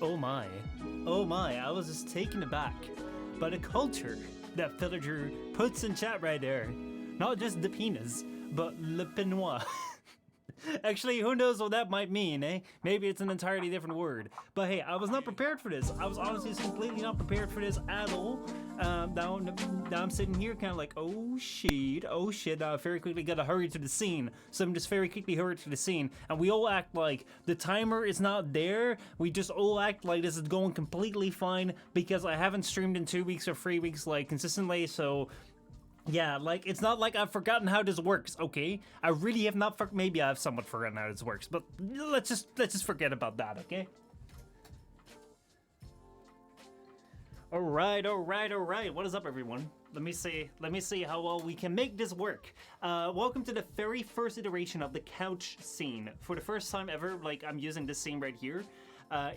Oh my. Oh my, I was just taken aback by the culture that Villager puts in chat right there. Not just the penis, but le pinois. Actually, who knows what that might mean, eh? Maybe it's an entirely different word. But hey, I was not prepared for this. I was honestly just completely not prepared for this at all. Now I'm sitting here kind of like, oh shit. Now I very quickly gotta hurry to the scene. So I'm just very quickly hurry to the scene. And we all act like the timer is not there. We just all act like this is going completely fine because I haven't streamed in 2 weeks or 3 weeks like consistently, so... Yeah, like, it's not like I've forgotten how this works, okay? I really have not maybe I've somewhat forgotten how this works, but let's just forget about that, okay? Alright, what is up, everyone? Let me see how well we can make this work. Welcome to the very first iteration of the couch scene. For the first time ever, like, I'm using this scene right here.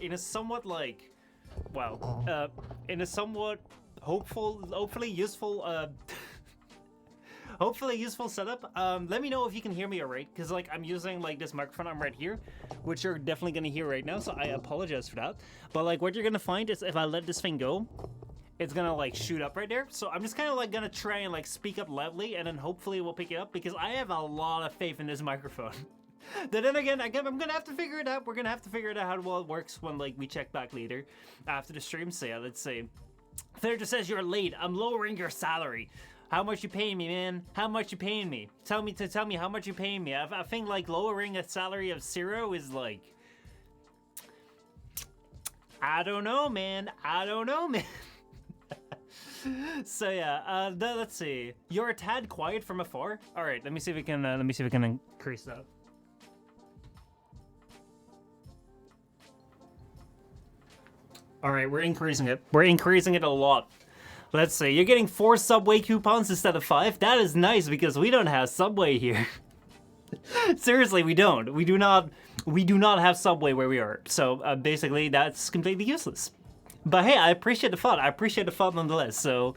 In a somewhat, like, well, in a somewhat hopefully useful, hopefully useful setup. Let me know if you can hear me alright, because like I'm using like this microphone arm right here, which you're definitely gonna hear right now, so I apologize for that. But like what you're gonna find is if I let this thing go, it's gonna like shoot up right there. So I'm just kind of like gonna try and like speak up loudly, and then hopefully we'll pick it up, because I have a lot of faith in this microphone. Then again, I'm gonna have to figure it out. We're gonna have to figure it out how well it works when like we check back later after the stream. So yeah, let's see. Fair just says you're late. I'm lowering your salary. How much you paying me, man? How much you paying me? Tell me how much you paying me. I think like lowering a salary of 0 is like, I don't know, man. So yeah, let's see. You're a tad quiet from afar. All right, let me see if we can increase that. All right, we're increasing it. We're increasing it a lot. Let's see, you're getting 4 Subway coupons instead of 5. That is nice because we don't have Subway here. Seriously, we don't. We do not have Subway where we are. So basically, that's completely useless. But hey, I appreciate the fun. Nonetheless. So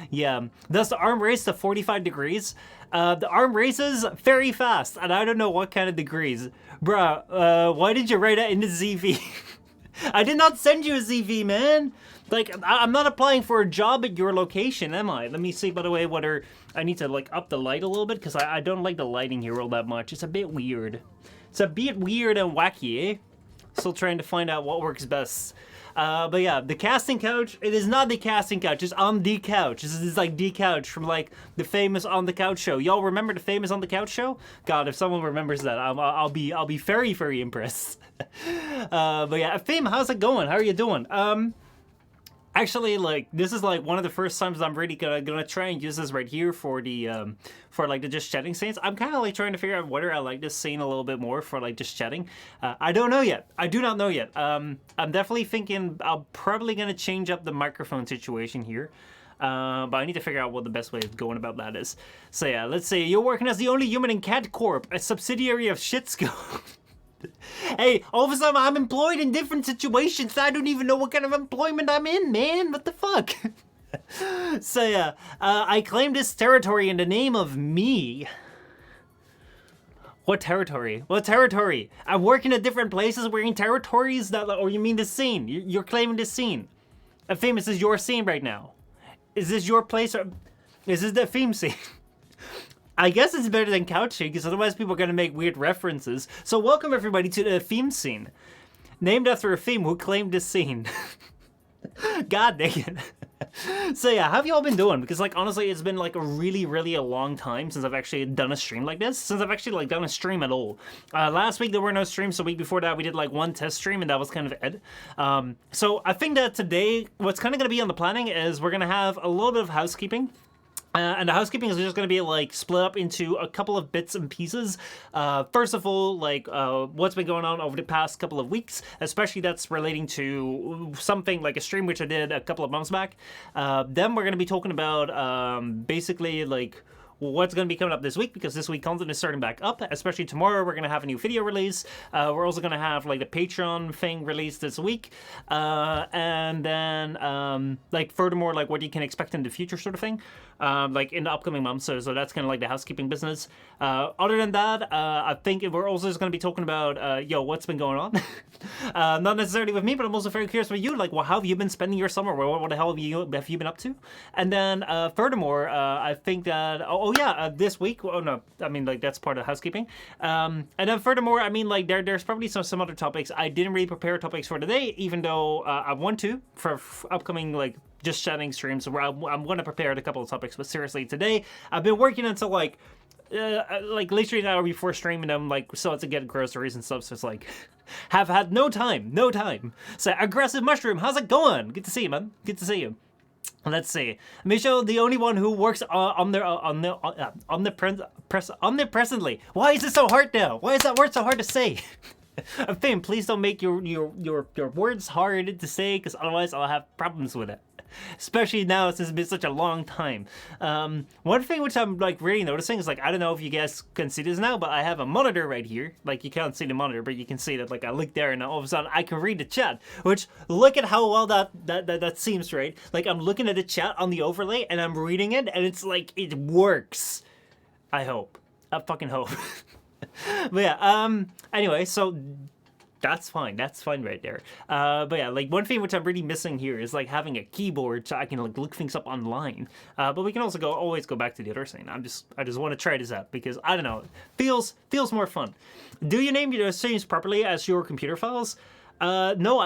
yeah, thus the arm raise to 45 degrees. The arm raises very fast, and I don't know what kind of degrees. Bruh, why did you write that in the ZV? I did not send you a ZV, man. Like, I'm not applying for a job at your location, am I? Let me see, by the way, whether I need to, like, up the light a little bit, because I don't like the lighting here all that much. It's a bit weird. It's a bit weird and wacky, eh? Still trying to find out what works best. But yeah, the casting couch, it is not the casting couch, it's on the couch. This is like the couch from, like, the famous On the Couch show. Y'all remember the famous On the Couch show? God, if someone remembers that, I'll be very, very impressed. But yeah, Fame, how's it going? How are you doing? Actually, like, this is like one of the first times I'm really gonna try and use this right here for the for like the just chatting scenes. I'm kind of like trying to figure out whether I like this scene a little bit more for like just chatting. I don't know yet. I do not know yet. I'm definitely thinking I'm probably gonna change up the microphone situation here. But I need to figure out what the best way of going about that is. So yeah, let's say you're working as the only human in Cat Corp, a subsidiary of Shitsco. Hey, all of a sudden I'm employed in different situations. I don't even know what kind of employment I'm in, man. What the fuck? So yeah, I claim this territory in the name of me. What territory? What territory? I'm working at different places. We're in territories that, or you mean the scene? You're claiming this scene. Famous is your scene right now. Is this your place or is this the theme scene? I guess it's better than couching, because otherwise people are going to make weird references. So welcome everybody to the theme scene. Named after a theme who claimed this scene. God dang it. So yeah, how have you all been doing? Because like honestly, it's been like a really a long time since I've actually done a stream like this. Since I've actually like done a stream at all. Last week there were no streams. The week before that we did like one test stream, and that was kind of it. So I think that today what's kind of going to be on the planning is we're going to have a little bit of housekeeping. And the housekeeping is just going to be like split up into a couple of bits and pieces. First of all, like what's been going on over the past couple of weeks, especially that's relating to something like a stream which I did a couple of months back. Then we're going to be talking about basically like what's going to be coming up this week, because this week content is starting back up, especially tomorrow. We're going to have a new video release. We're also going to have like the Patreon thing released this week. And then like furthermore, like what you can expect in the future sort of thing, like in the upcoming months. So that's kind of like the housekeeping business. Other than that, I think we're also just going to be talking about, what's been going on. Not necessarily with me, but I'm also very curious with you. Like, well, how have you been spending your summer? What the hell have you been up to? And then furthermore, I think that, this week, oh no, I mean, like, that's part of housekeeping. And then furthermore, I mean, like, there's probably some other topics. I didn't really prepare topics for today, even though I want to for upcoming, like, just chatting streams where I'm going to prepare a couple of topics. But seriously, today, I've been working until, like literally an hour before streaming them, like, so to get groceries and stuff, so it's like, have had no time. So, Aggressive Mushroom, how's it going? Good to see you, man. Good to see you. Let's see. Michel, the only one who works omnipresently. Why is it so hard now? Why is that word so hard to say? Fame, please don't make your words hard to say, because otherwise I'll have problems with it. Especially now since it's been such a long time. One thing which I'm like really noticing is, like, I don't know if you guys can see this now, but I have a monitor right here. Like, you can't see the monitor, but you can see that, like, I look there and all of a sudden I can read the chat. Which, look at how well that seems, right? Like, I'm looking at the chat on the overlay and I'm reading it, and it's like, it works. I hope. I fucking hope. But yeah, anyway, so that's fine right there. But yeah, like, one thing which I'm really missing here is, like, having a keyboard so I can, like, look things up online. But we can also always go back to the other thing. I just want to try this out because, I don't know, it feels more fun. Do you name your streams properly as your computer files? No,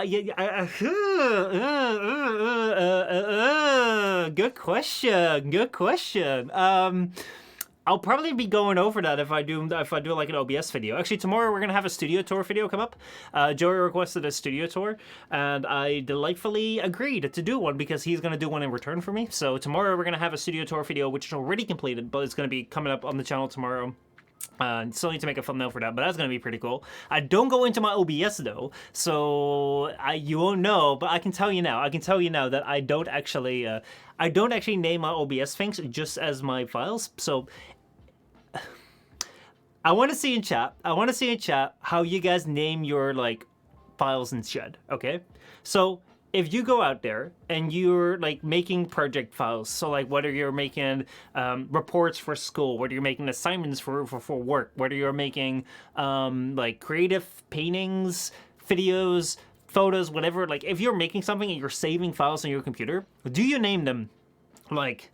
good question. I'll probably be going over that if I do like an OBS video. Actually, tomorrow we're gonna have a studio tour video come up. Joey requested a studio tour, and I delightfully agreed to do one because he's gonna do one in return for me. So tomorrow we're gonna have a studio tour video, which is already completed, but it's gonna be coming up on the channel tomorrow. Still need to make a thumbnail for that, but that's gonna be pretty cool. I don't go into my OBS though, so you won't know. But I can tell you now. That I don't actually name my OBS things just as my files. So I want to see in chat. How you guys name your, like, files in chat. Okay, so if you go out there and you're, like, making project files, so, like, whether you're making reports for school, whether you're making assignments for work, whether you're making like creative paintings, videos, photos, whatever, like, if you're making something and you're saving files on your computer, do you name them, like,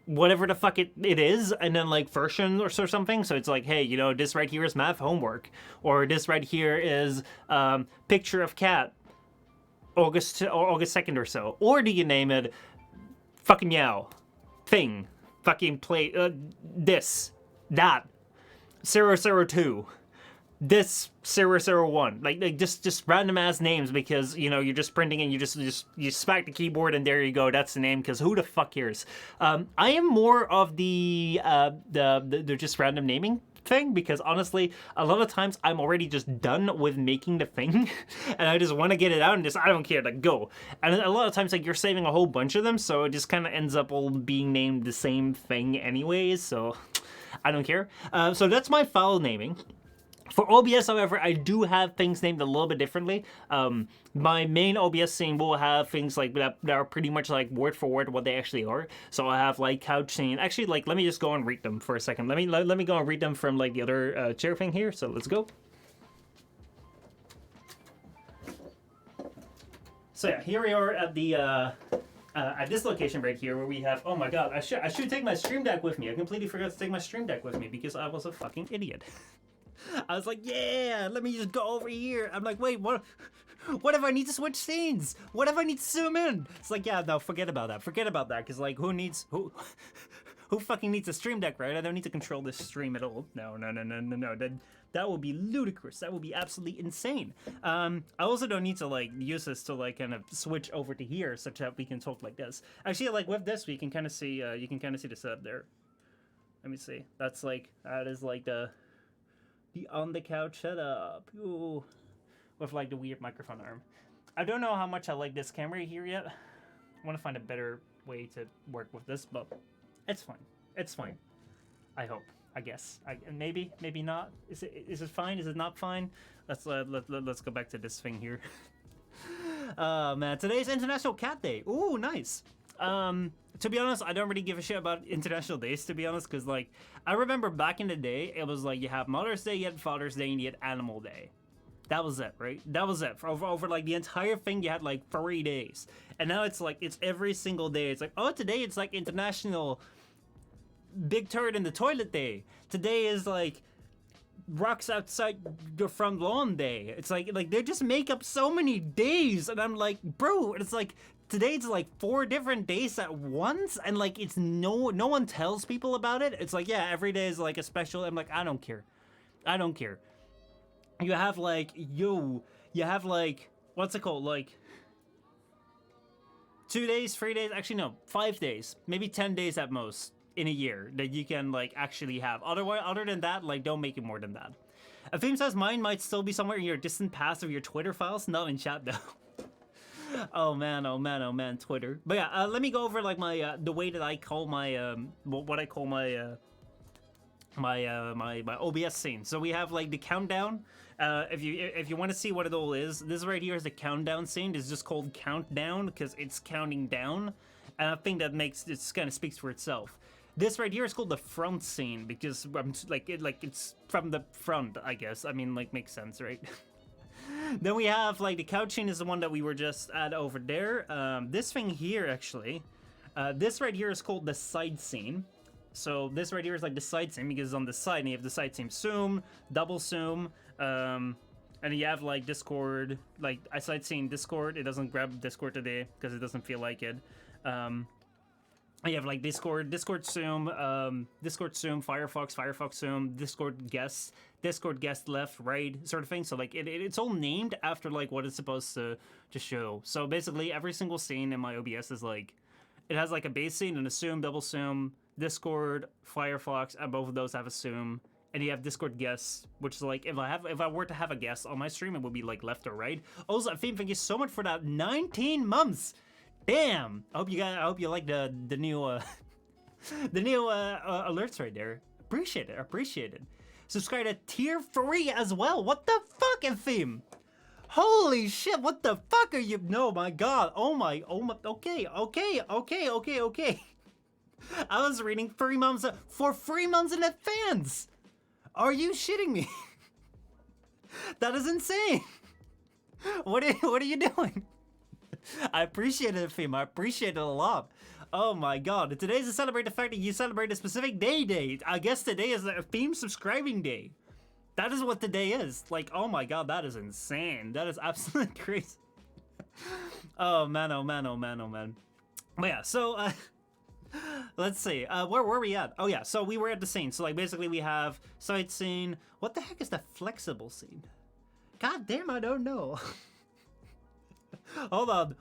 whatever the fuck it is, and then, like, version or something? So it's like, hey, you know, this right here is math homework, or this right here is picture of cat, August 2nd or so. Or do you name it fucking meow thing, fucking play this, that, 002, this 001, like just random ass names, because, you know, you're just printing and you smack the keyboard and there you go, that's the name, because who the fuck cares? I am more of the just random naming thing, because honestly, a lot of times I'm already just done with making the thing and I just want to get it out and just, I don't care, like, go. And a lot of times, like, you're saving a whole bunch of them, so it just kind of ends up all being named the same thing anyways, so I don't care. So that's my file naming. For OBS, however, I do have things named a little bit differently. My main OBS scene will have things like that are pretty much like word for word what they actually are. So I have, like, couch scene. Actually, like, let me just go and read them for a second. Let me go and read them from, like, the other chair thing here. So let's go. So yeah, here we are at the at this location right here where we have. Oh my god, I should take my stream deck with me. I completely forgot to take my stream deck with me because I was a fucking idiot. I was like, yeah, let me just go over here. I'm like, wait, what if I need to switch scenes? What if I need to zoom in? It's like, yeah, no, forget about that, because, like, who fucking needs a stream deck, right? I don't need to control this stream at all. No, that would be ludicrous. That would be absolutely insane. I also don't need to, like, use this to, like, kind of switch over to here such that we can talk like this. Actually, like, with this, we can kind of see, you can kind of see the setup there. Let me see. That is, like, the on the couch setup. Ooh. With, like, the weird microphone arm. I don't know how much I like this camera here yet. I want to find a better way to work with this, but it's fine. It's fine. I hope. I guess. Maybe. Maybe not. Is it fine? Is it not fine? Let's go back to this thing here. Man, today's International Cat Day. Ooh, nice. To be honest, I don't really give a shit about international days, to be honest, because, like, I remember back in the day, it was like you have Mother's Day, you had Father's Day, and you had Animal Day. That was it, right? That was it. For over like the entire thing, you had like 3 days. And now it's like, it's every single day. It's like, oh, today it's like International Big Turd in the Toilet Day. Today is like rocks outside your front lawn day. It's like they just make up so many days, and I'm like, bro, it's like today it's like 4 different days at once, and like it's no one tells people about it. It's like, yeah, every day is like a special. I'm like, I don't care. You have like you have like, what's it called, like 2 days, 3 days, actually no, 5 days, maybe 10 days at most in a year that you can like actually have. Other than that, like, don't make it more than that. A theme says mine might still be somewhere in your distant past of your Twitter files, not in chat though. Oh man, Twitter. But yeah, let me go over like my the way that I call my what I call my my OBS scene. So we have like the countdown. If you want to see what it all is, this right here is the countdown scene. It's just called countdown because it's counting down, and I think that makes it kind of speaks for itself. This right here is called the front scene because it's from the front, I guess. I mean, like, makes sense, right? Then we have like the couch scene is the one that we were just at over there. This thing here actually, this right here is called the side scene. So this right here is like the side scene because it's on the side, and you have the side scene zoom, double zoom, and you have like Discord, like I side scene Discord. It doesn't grab Discord today because it doesn't feel like it. You have like Discord zoom, Firefox zoom, Discord guest left, right, sort of thing. So like it's all named after like what it's supposed to show. So basically every single scene in my OBS is like, it has like a base scene and a zoom, double zoom, Discord, Firefox, and both of those have a zoom. And you have Discord guests, which is like, if I were to have a guest on my stream, it would be like left or right. Also, thank you so much for that 19 months. Damn! I hope you like the new alerts right there. Appreciate it. Subscribe to tier 3 as well. What the fuck, theme? Holy shit! What the fuck are you? No, my God! Oh my! Okay. I was reading 3 months for 3 months in advance. Are you shitting me? That is insane. What are you doing? I appreciate it, Fim. I appreciate it a lot. Oh my God. Today's to celebrate the fact that you celebrate a specific day. I guess today is a theme subscribing day. That is what today is. Like, oh my God, that is insane. That is absolutely crazy. Oh man. But yeah, so let's see. Where were we at? Oh yeah, so we were at the scene. So like basically we have side scene. What the heck is the flexible scene? God damn, I don't know. Hold on.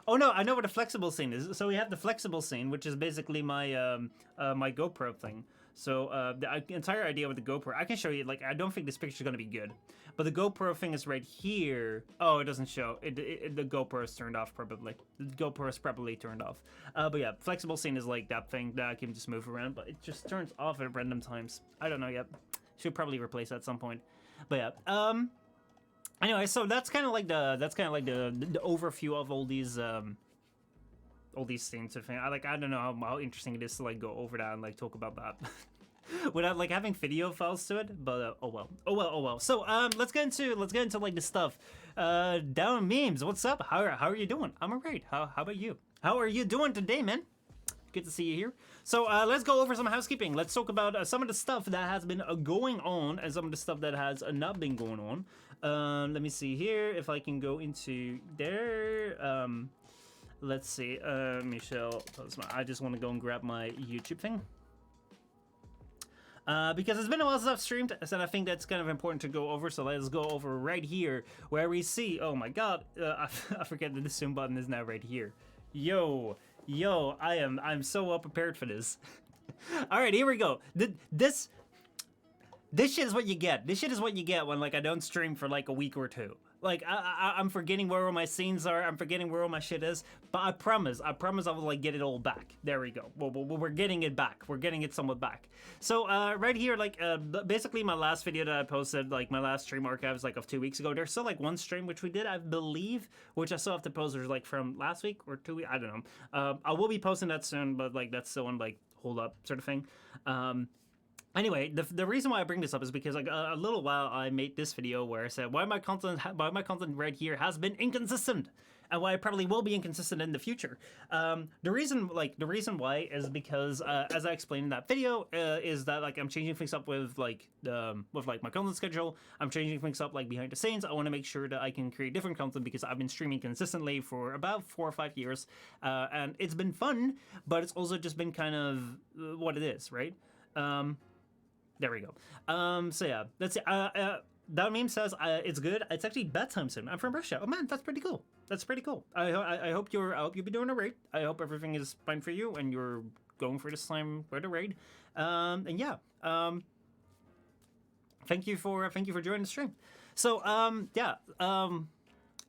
Oh no, I know what a flexible scene is. So we have the flexible scene, which is basically my my GoPro thing. So the entire idea with the GoPro, I can show you. Like, I don't think this picture is gonna be good, but the GoPro thing is right here. Oh, it doesn't show. The GoPro is turned off probably. The GoPro is probably turned off. But yeah, flexible scene is like that thing that I can just move around, but it just turns off at random times. I don't know yet. Should probably replace that at some point. But yeah. Anyway, so that's kind of like the overview of all these things. I don't know how interesting it is to like go over that and like talk about that without like having video files to it. But oh well. So let's get into like the stuff. Down memes. What's up? How are you doing? I'm alright. How about you? How are you doing today, man? Good to see you here. So let's go over some housekeeping. Let's talk about some of the stuff that has been going on and some of the stuff that has not been going on. Let me see here if I can go into there. Let's see. Michel Postma. I just want to go and grab my YouTube thing. Because it's been a while since I've streamed, and I think that's kind of important to go over, so let's go over right here, where we see, oh my God, I forget that the zoom button is now right here. Yo, I'm so well prepared for this. All right, here we go. This shit is what you get. This shit is what you get when like I don't stream for like a week or two. Like, I'm forgetting where all my scenes are. I'm forgetting where all my shit is. But I promise I will, like, get it all back. There we go. Well, we're getting it back. We're getting it somewhat back. So, right here, like, basically my last video that I posted, like, my last stream archives, like, of 2 weeks ago. There's still, like, one stream, which we did, I believe, which I still have to post, like, from last week or 2 weeks. I don't know. I will be posting that soon, but, like, that's still on, like, hold up sort of thing. Anyway, the reason why I bring this up is because like a little while I made this video where I said why my content right here has been inconsistent, and why it probably will be inconsistent in the future. The reason why is because as I explained in that video, is that like I'm changing things up with like my content schedule. I'm changing things up like behind the scenes. I want to make sure that I can create different content because I've been streaming consistently for about 4 or 5 years, and it's been fun, but it's also just been kind of what it is, right? There we go. So yeah, that's it. That meme says it's good. It's actually bedtime soon. I'm from Russia. Oh man, that's pretty cool. That's pretty cool. I hope you'll be doing alright. I hope everything is fine for you and you're going for this time for the raid. And yeah. Thank you for joining the stream. So yeah.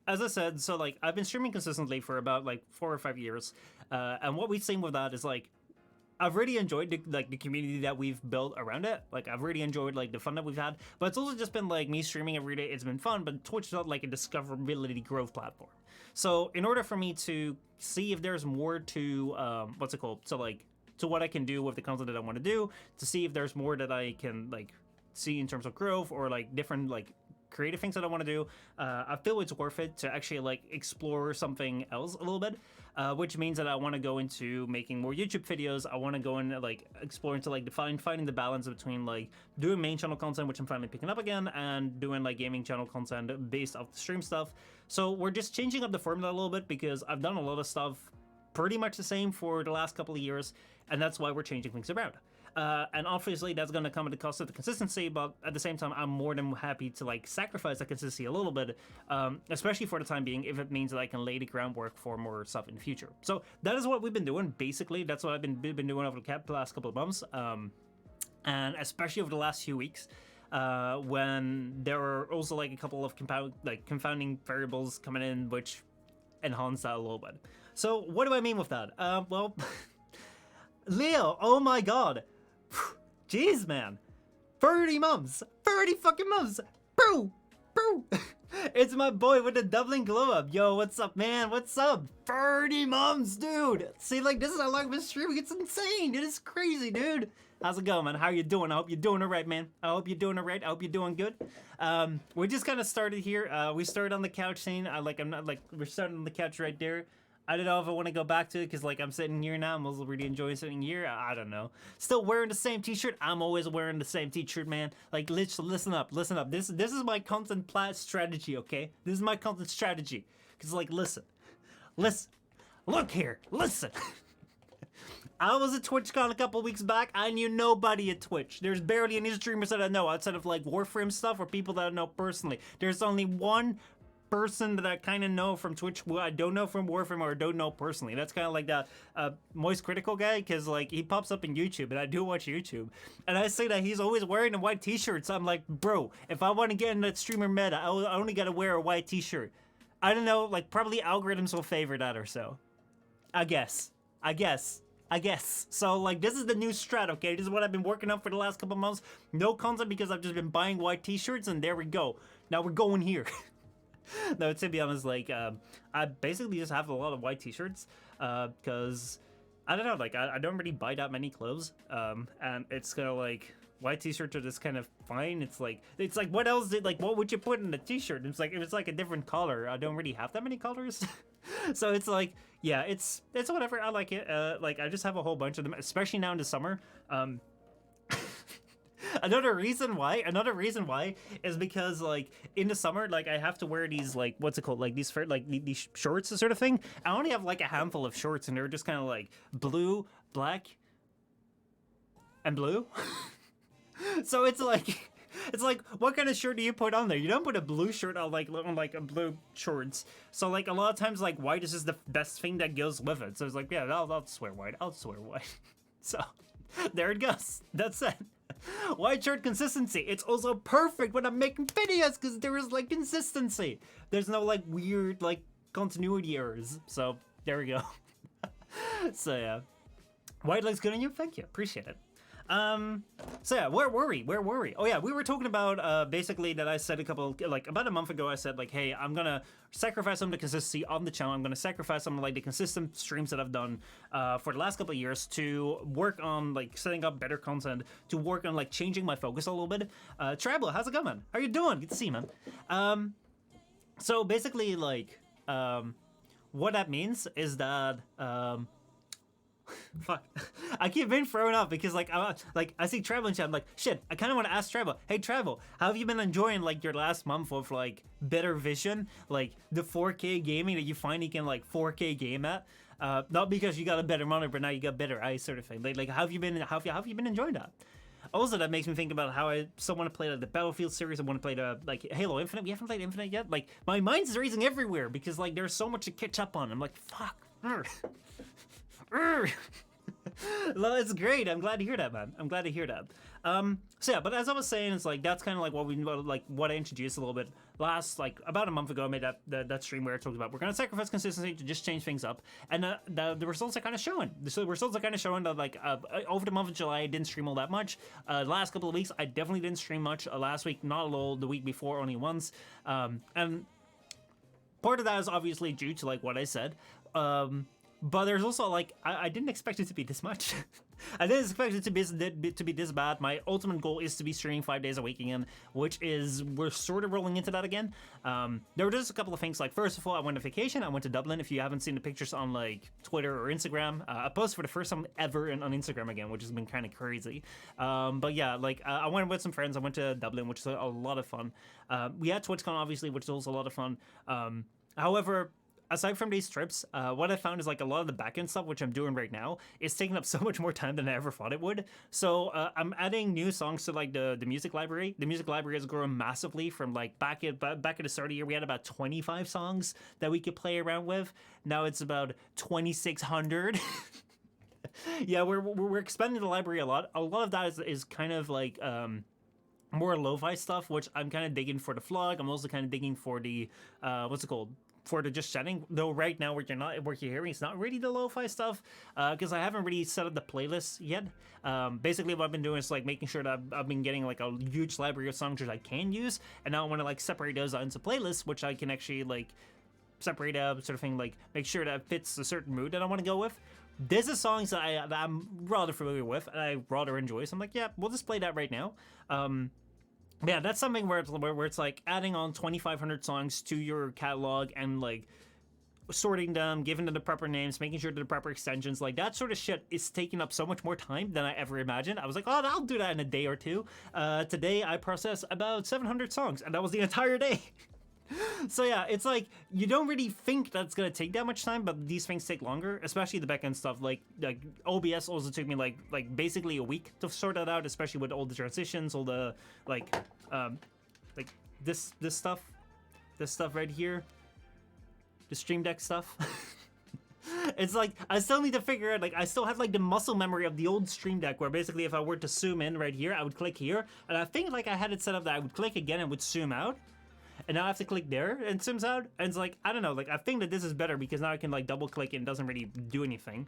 As I said, so like I've been streaming consistently for about like 4 or 5 years, and what we've seen with that is like I've really enjoyed the community that we've built around it. Like I've really enjoyed like the fun that we've had, but it's also just been like me streaming every day. It's been fun, but Twitch is not like a discoverability growth platform. So in order for me to see if there's more to what's it called? So like to what I can do with the content that I want to do, to see if there's more that I can like see in terms of growth or like different like creative things that I want to do, I feel it's worth it to actually like explore something else a little bit, which means that I want to go into making more YouTube videos. I want to go and like explore into like finding the balance between like doing main channel content, which I'm finally picking up again, and doing like gaming channel content based off the stream stuff. So we're just changing up the formula a little bit because I've done a lot of stuff pretty much the same for the last couple of years, and that's why we're changing things around. And obviously that's going to come at the cost of the consistency, but at the same time, I'm more than happy to like sacrifice that consistency a little bit, especially for the time being, if it means that I can lay the groundwork for more stuff in the future. So that is what we've been doing. Basically, that's what I've been doing over the last couple of months, and especially over the last few weeks. When there were also like a couple of confounding variables coming in, which enhance that a little bit. So what do I mean with that? Well, Leo, oh my god. Jeez, man. 30 months. 30 fucking months. Bro. It's my boy with the doubling glow up. Yo, what's up, man? What's up? 30 months, dude. See, like, this is how long I've been streaming. It's insane. It is crazy, dude. How's it going, man? How you doing? I hope you're doing all right, man. I hope you're doing all right. I hope you're doing good. We just kind of started here. We started on the couch scene. We're starting on the couch right there. I don't know if I want to go back to it because, like, I'm sitting here now. I'm also really enjoying sitting here. I don't know. Still wearing the same t-shirt. I'm always wearing the same t-shirt, man. Like, listen up. This is my content strategy, okay? This is my content strategy. Because, like, listen. Look here. Listen. I was at TwitchCon a couple weeks back. I knew nobody at Twitch. There's barely any streamers that I know outside of, like, Warframe stuff or people that I know personally. There's only one person that I kind of know from Twitch who I don't know from Warframe or don't know personally. That's kind of like that Moist Critical guy, because like he pops up in YouTube and I do watch YouTube, and I say that he's always wearing a white t-shirt. So I'm like, bro, if I want to get in that streamer meta, I only gotta wear a white t-shirt. I don't know, like probably algorithms will favor that or so. I guess. So like this is the new strat, okay? This is what I've been working on for the last couple months. No content because I've just been buying white t-shirts, and there we go. Now we're going here. No, to be honest, like, I basically just have a lot of white t-shirts, because, I don't know, like, I don't really buy that many clothes, and it's kind of like, white t-shirts are just kind of fine. It's like, what else what would you put in a t-shirt? It's like, if it's like a different color, I don't really have that many colors. So it's like, yeah, it's whatever, I like it, like, I just have a whole bunch of them, especially now in the summer. Another reason why is because like in the summer, like I have to wear these like what's it called, like these shorts sort of thing. I only have like a handful of shorts, and they're just kind of like blue, black, and blue. So it's like what kind of shirt do you put on there? You don't put a blue shirt on like a blue shorts. So like a lot of times like white is just the best thing that goes with it. So it's like, yeah, I'll swear white. So there it goes. That's it. White shirt consistency. It's also perfect when I'm making videos because there is like consistency. There's no like weird like continuity errors. So there we go. So yeah, white looks good on you. Thank you, appreciate it. So yeah, where were we? Oh yeah, we were talking about basically that I said about a month ago. I said like, hey, I'm gonna sacrifice some of the consistency on the channel. I'm gonna sacrifice some of like the consistent streams that I've done for the last couple of years to work on like setting up better content, to work on like changing my focus a little bit. Tribal, how's it going, man? How you doing? Good to see you, man. So basically like what that means is that fuck. I keep being thrown off because I see Travel in chat. I'm like, shit. I kind of want to ask Travel. Hey, Travel, how have you been enjoying like your last month of like better vision, like the 4K gaming that you finally can like 4K game at? Not because you got a better monitor, but now you got better eyes, sort of thing. Like how have you been enjoying that? Also, that makes me think about how I still want to play like the Battlefield series. I want to play the like Halo Infinite. We haven't played Infinite yet. Like my mind's racing everywhere because like there's so much to catch up on. I'm like, fuck. Well, it's great. I'm glad to hear that, man. I'm glad to hear that. So yeah, but as I was saying, it's like that's kind of like what I introduced a little bit last, like about a month ago. I made that stream where I talked about we're gonna sacrifice consistency to just change things up, and the results are kind of showing. The results are kind of showing that like over the month of July, I didn't stream all that much. The last couple of weeks, I definitely didn't stream much. Last week, not at all. The week before, only once. And part of that is obviously due to like what I said. But there's also like I didn't expect it to be this much. I didn't expect it to be this bad. My ultimate goal is to be streaming 5 days a week again, which is we're sort of rolling into that again. There were just a couple of things. Like first of all, I went on vacation. I went to Dublin. If you haven't seen the pictures on like Twitter or Instagram, I posted for the first time ever on Instagram again, which has been kind of crazy. But yeah, like I went with some friends. I went to Dublin, which is a lot of fun. We had TwitchCon obviously, which is also a lot of fun. However, aside from these trips, what I found is like a lot of the backend stuff, which I'm doing right now, is taking up so much more time than I ever thought it would. So I'm adding new songs to like the music library. The music library has grown massively from like back at the start of the year. We had about 25 songs that we could play around with. Now it's about 2,600. Yeah, we're expanding the library a lot. A lot of that is kind of like more lo-fi stuff, which I'm kind of digging for the vlog. I'm also kind of digging for the what's it called? For the just chatting, though right now what you're hearing, it's not really the lo-fi stuff because I haven't really set up the playlist yet. Basically what I've been doing is like making sure that I've been getting like a huge library of songs that I can use, and now I want to like separate those out into playlists, which I can actually like separate out, sort of thing, like make sure that it fits a certain mood that I want to go with. This is songs that I'm rather familiar with and I rather enjoy, so I'm like, yeah, we'll just play that right now. Yeah, that's something where it's like adding on 2,500 songs to your catalog and like sorting them, giving them the proper names, making sure they're the proper extensions, like that sort of shit is taking up so much more time than I ever imagined. I was like, oh, I'll do that in a day or two. Today I processed about 700 songs, and that was the entire day. So yeah, it's like you don't really think that's gonna take that much time, but these things take longer, especially the backend stuff. Like OBS also took me like basically a week to sort that out, especially with all the transitions, all the like this stuff right here, the Stream Deck stuff. It's like I still need to figure out, like I still have like the muscle memory of the old Stream Deck where basically if I were to zoom in right here, I would click here, and I think like I had it set up that I would click again and would zoom out. And now I have to click there and it zooms out, and it's like, I don't know, like I think that this is better because now I can like double click and it doesn't really do anything,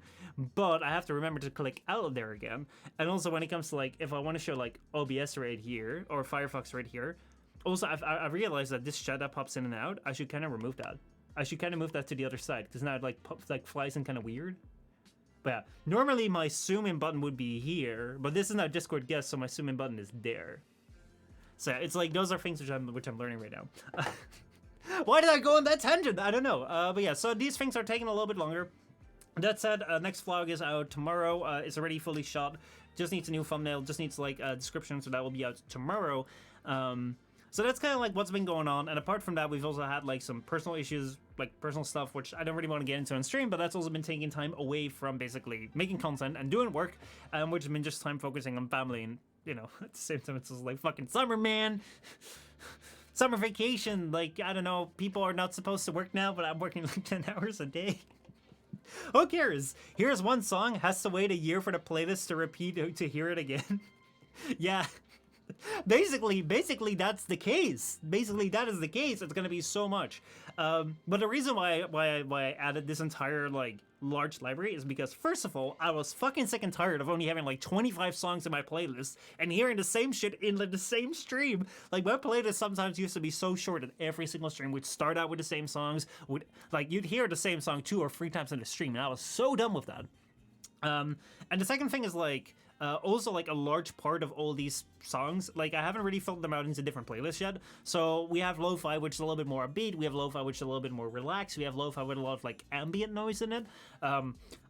but I have to remember to click out of there again. And also when it comes to like if I want to show like OBS right here or Firefox right here, also I realized that this chat that pops in and out, I should kind of remove that. I should kind of move that to the other side because now it like flies in kind of weird. But yeah, normally my zoom in button would be here, but this is not Discord guest, so my zoom in button is there. So yeah, it's like those are things which I'm learning right now. Why did I go on that tangent? I don't know. But yeah, so these things are taking a little bit longer. That said, next vlog is out tomorrow. It's already fully shot. Just needs a new thumbnail. Just needs like a description, so that will be out tomorrow. So that's kind of like what's been going on. And apart from that, we've also had like some personal issues, like personal stuff, which I don't really want to get into on stream, but that's also been taking time away from basically making content and doing work, which has been just time focusing on family and, you know, at the same time, it's just like fucking summer, man. Summer vacation. Like, I don't know, people are not supposed to work now, but I'm working like 10 hours a day. Who cares? Here's one song, has to wait a year for the playlist to repeat to hear it again. Yeah. Basically, that's the case. Basically, that is the case. It's gonna be so much. But the reason why I added this entire like large library is because first of all, I was fucking sick and tired of only having like 25 songs in my playlist and hearing the same shit in like the same stream. Like my playlist sometimes used to be so short that every single stream would start out with the same songs. Would like you'd hear the same song 2 or 3 times in the stream, and I was so done with that. And the second thing is like also like a large part of all these songs, like I haven't really filtered them out into different playlists yet. So we have lo-fi, which is a little bit more upbeat. We have lo-fi, which is a little bit more relaxed. We have lo-fi with a lot of like ambient noise in it.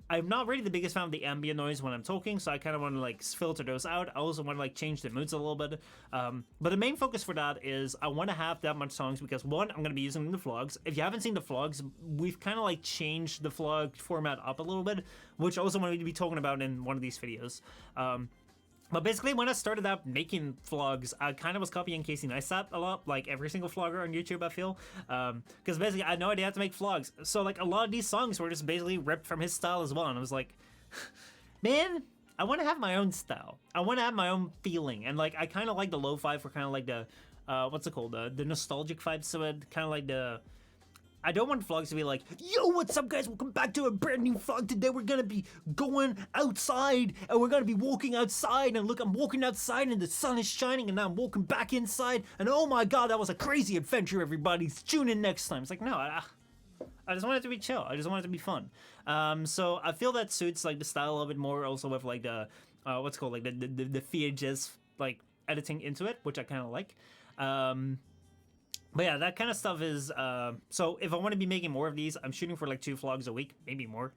I'm not really the biggest fan of the ambient noise when I'm talking, so I kind of want to like filter those out. I also want to like change the moods a little bit. But the main focus for that is I want to have that much songs because one, I'm going to be using the vlogs. If you haven't seen the vlogs, we've kind of like changed the vlog format up a little bit, which I also want to be talking about in one of these videos. But basically, when I started out making vlogs, I kind of was copying Casey Neistat a lot, like every single vlogger on YouTube, I feel. Because basically, I had no idea how to make vlogs. So, like, a lot of these songs were just basically ripped from his style as well. And I was like, man, I want to have my own style. I want to have my own feeling. And, like, I kind of like the lo-fi for kind of like the, what's it called? The nostalgic vibes to it. Kind of like the... I don't want vlogs to be like, yo, what's up, guys? Welcome back to a brand new vlog. Today we're gonna be going outside, and we're gonna be walking outside. And look, I'm walking outside, and the sun is shining, and now I'm walking back inside. And oh my god, that was a crazy adventure, everybody. Tune in next time. It's like, no, I just want it to be chill. I just want it to be fun. So I feel that suits like the style a little bit more. Also with like the what's it called, like the VHS like editing into it, which I kind of like. But yeah, that kind of stuff is, so if I want to be making more of these, I'm shooting for like 2 vlogs a week, maybe more.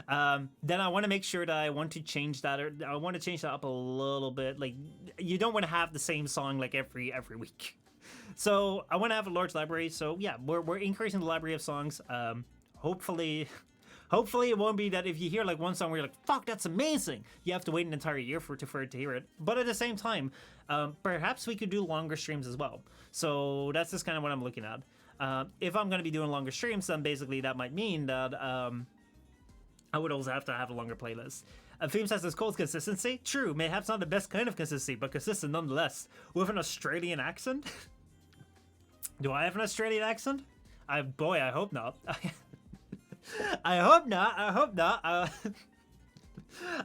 Then I want to make sure that I want to change that, or I want to change that up a little bit. Like, you don't want to have the same song like every week. So I want to have a large library. So yeah, we're increasing the library of songs. Hopefully it won't be that if you hear like one song where you're like, fuck, that's amazing, you have to wait an entire year for it to hear it. But at the same time, perhaps we could do longer streams as well. So that's just kind of what I'm looking at. If I'm going to be doing longer streams, then basically that might mean that I would also have to have a longer playlist. Theme says it's called consistency. True, mayhaps not the best kind of consistency, but consistent nonetheless. With an Australian accent? Do I have an Australian accent? Boy, I hope not. I hope not.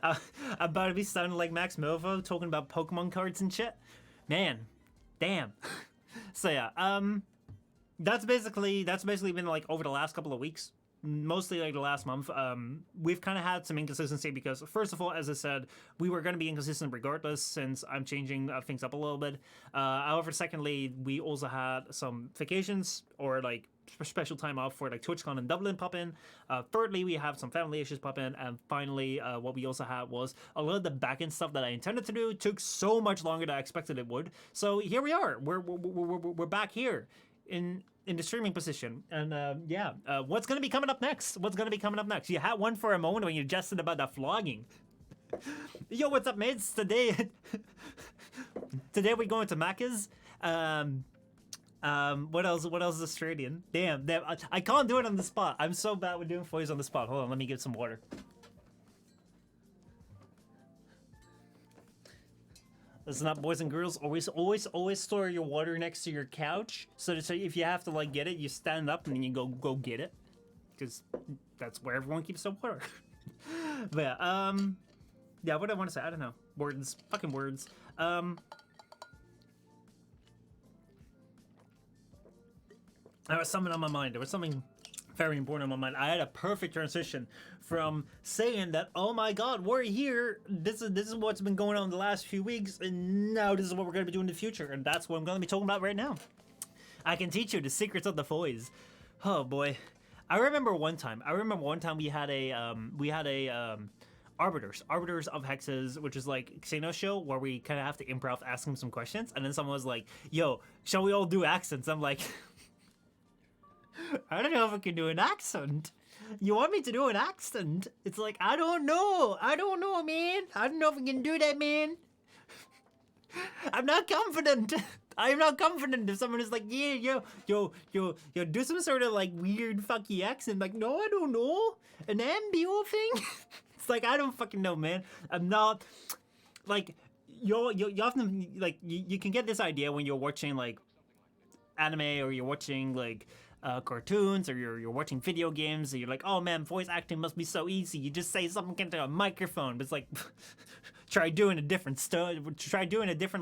I'm about to be sounding like Max Milvo talking about Pokemon cards and shit. Man, damn. So yeah, that's basically been like over the last couple of weeks. Mostly like the last month, we've kind of had some inconsistency because, first of all, as I said, we were going to be inconsistent regardless since I'm changing things up a little bit. However, secondly, we also had some vacations or like special time off for like TwitchCon in Dublin pop in. Thirdly, we have some family issues pop in, and finally, what we also had was a lot of the back-end stuff that I intended to do took so much longer than I expected it would. So here we are. We're back here in the streaming position, and what's gonna be coming up next? You had one for a moment when you jested about that vlogging. Yo, what's up, mates? Today we're going to Macca's. What else is Australian? Damn, I can't do it on the spot. I'm so bad with doing voice on the spot. Hold on, let me get some water. Listen up, boys and girls. Always store your water next to your couch, so if you have to like get it, you stand up and then you go get it, because that's where everyone keeps their water. But yeah, what do I want to say? I don't know. Words, fucking words. There was something on my mind. There was something very important on my mind. I had a perfect transition from saying that, oh my god, we're here, this is what's been going on the last few weeks, and now this is what we're going to be doing in the future, and that's what I'm going to be talking about right now. I can teach you the secrets of the voice. Oh boy. I remember one time we had a Arbiters of Hexes, which is like Xeno show where we kind of have to improv, ask them some questions, and then someone was like, yo, shall we all do accents? I'm like, I don't know if I can do an accent. You want me to do an accent? It's like, I don't know, man. I don't know if I can do that, man. I'm not confident. I'm not confident if someone is like, yeah, yo, do some sort of like weird fucky accent. Like, no, I don't know. An ambio thing? It's like, I don't fucking know, man. I'm not, like, you often like you can get this idea when you're watching like anime or you're watching like cartoons or you're watching video games and you're like, oh man, voice acting must be so easy. You just say something into a microphone, but it's like try doing a different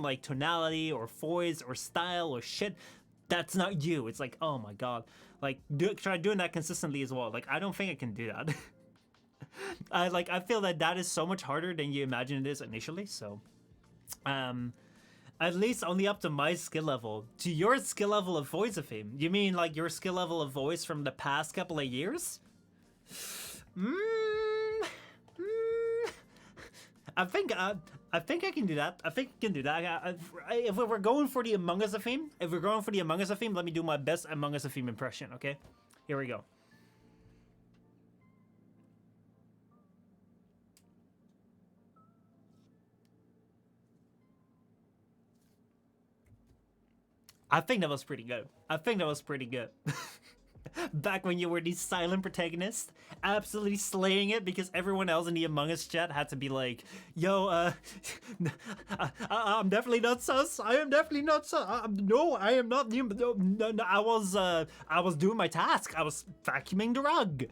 like tonality or voice or style or shit. That's not you. It's like, oh my god, like try doing that consistently as well. Like I don't think I can do that. I feel that is so much harder than you imagine it is initially. So, at least only up to my skill level. To your skill level of voice of him, you mean like your skill level of voice from the past couple of years? I think I can do that. I think I can do that. If we're going for the Among Us theme, let me do my best Among Us theme impression. Okay, here we go. I think that was pretty good. Back when you were the silent protagonist, absolutely slaying it because everyone else in the Among Us chat had to be like, yo, I'm definitely not sus. I am definitely not sus. No, I am not. No, I was doing my task. I was vacuuming the rug.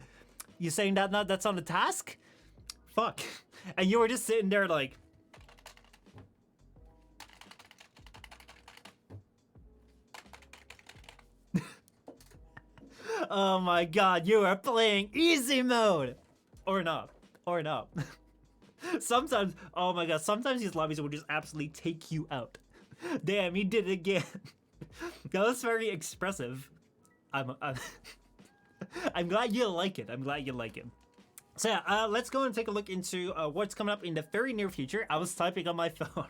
You saying that's on the task? Fuck. And you were just sitting there like, oh my god, you are playing easy mode! Or not. Sometimes, oh my god, sometimes these lobbies will just absolutely take you out. Damn, he did it again. That was very expressive. I'm glad you like it. So yeah, let's go and take a look into what's coming up in the very near future. I was typing on my phone.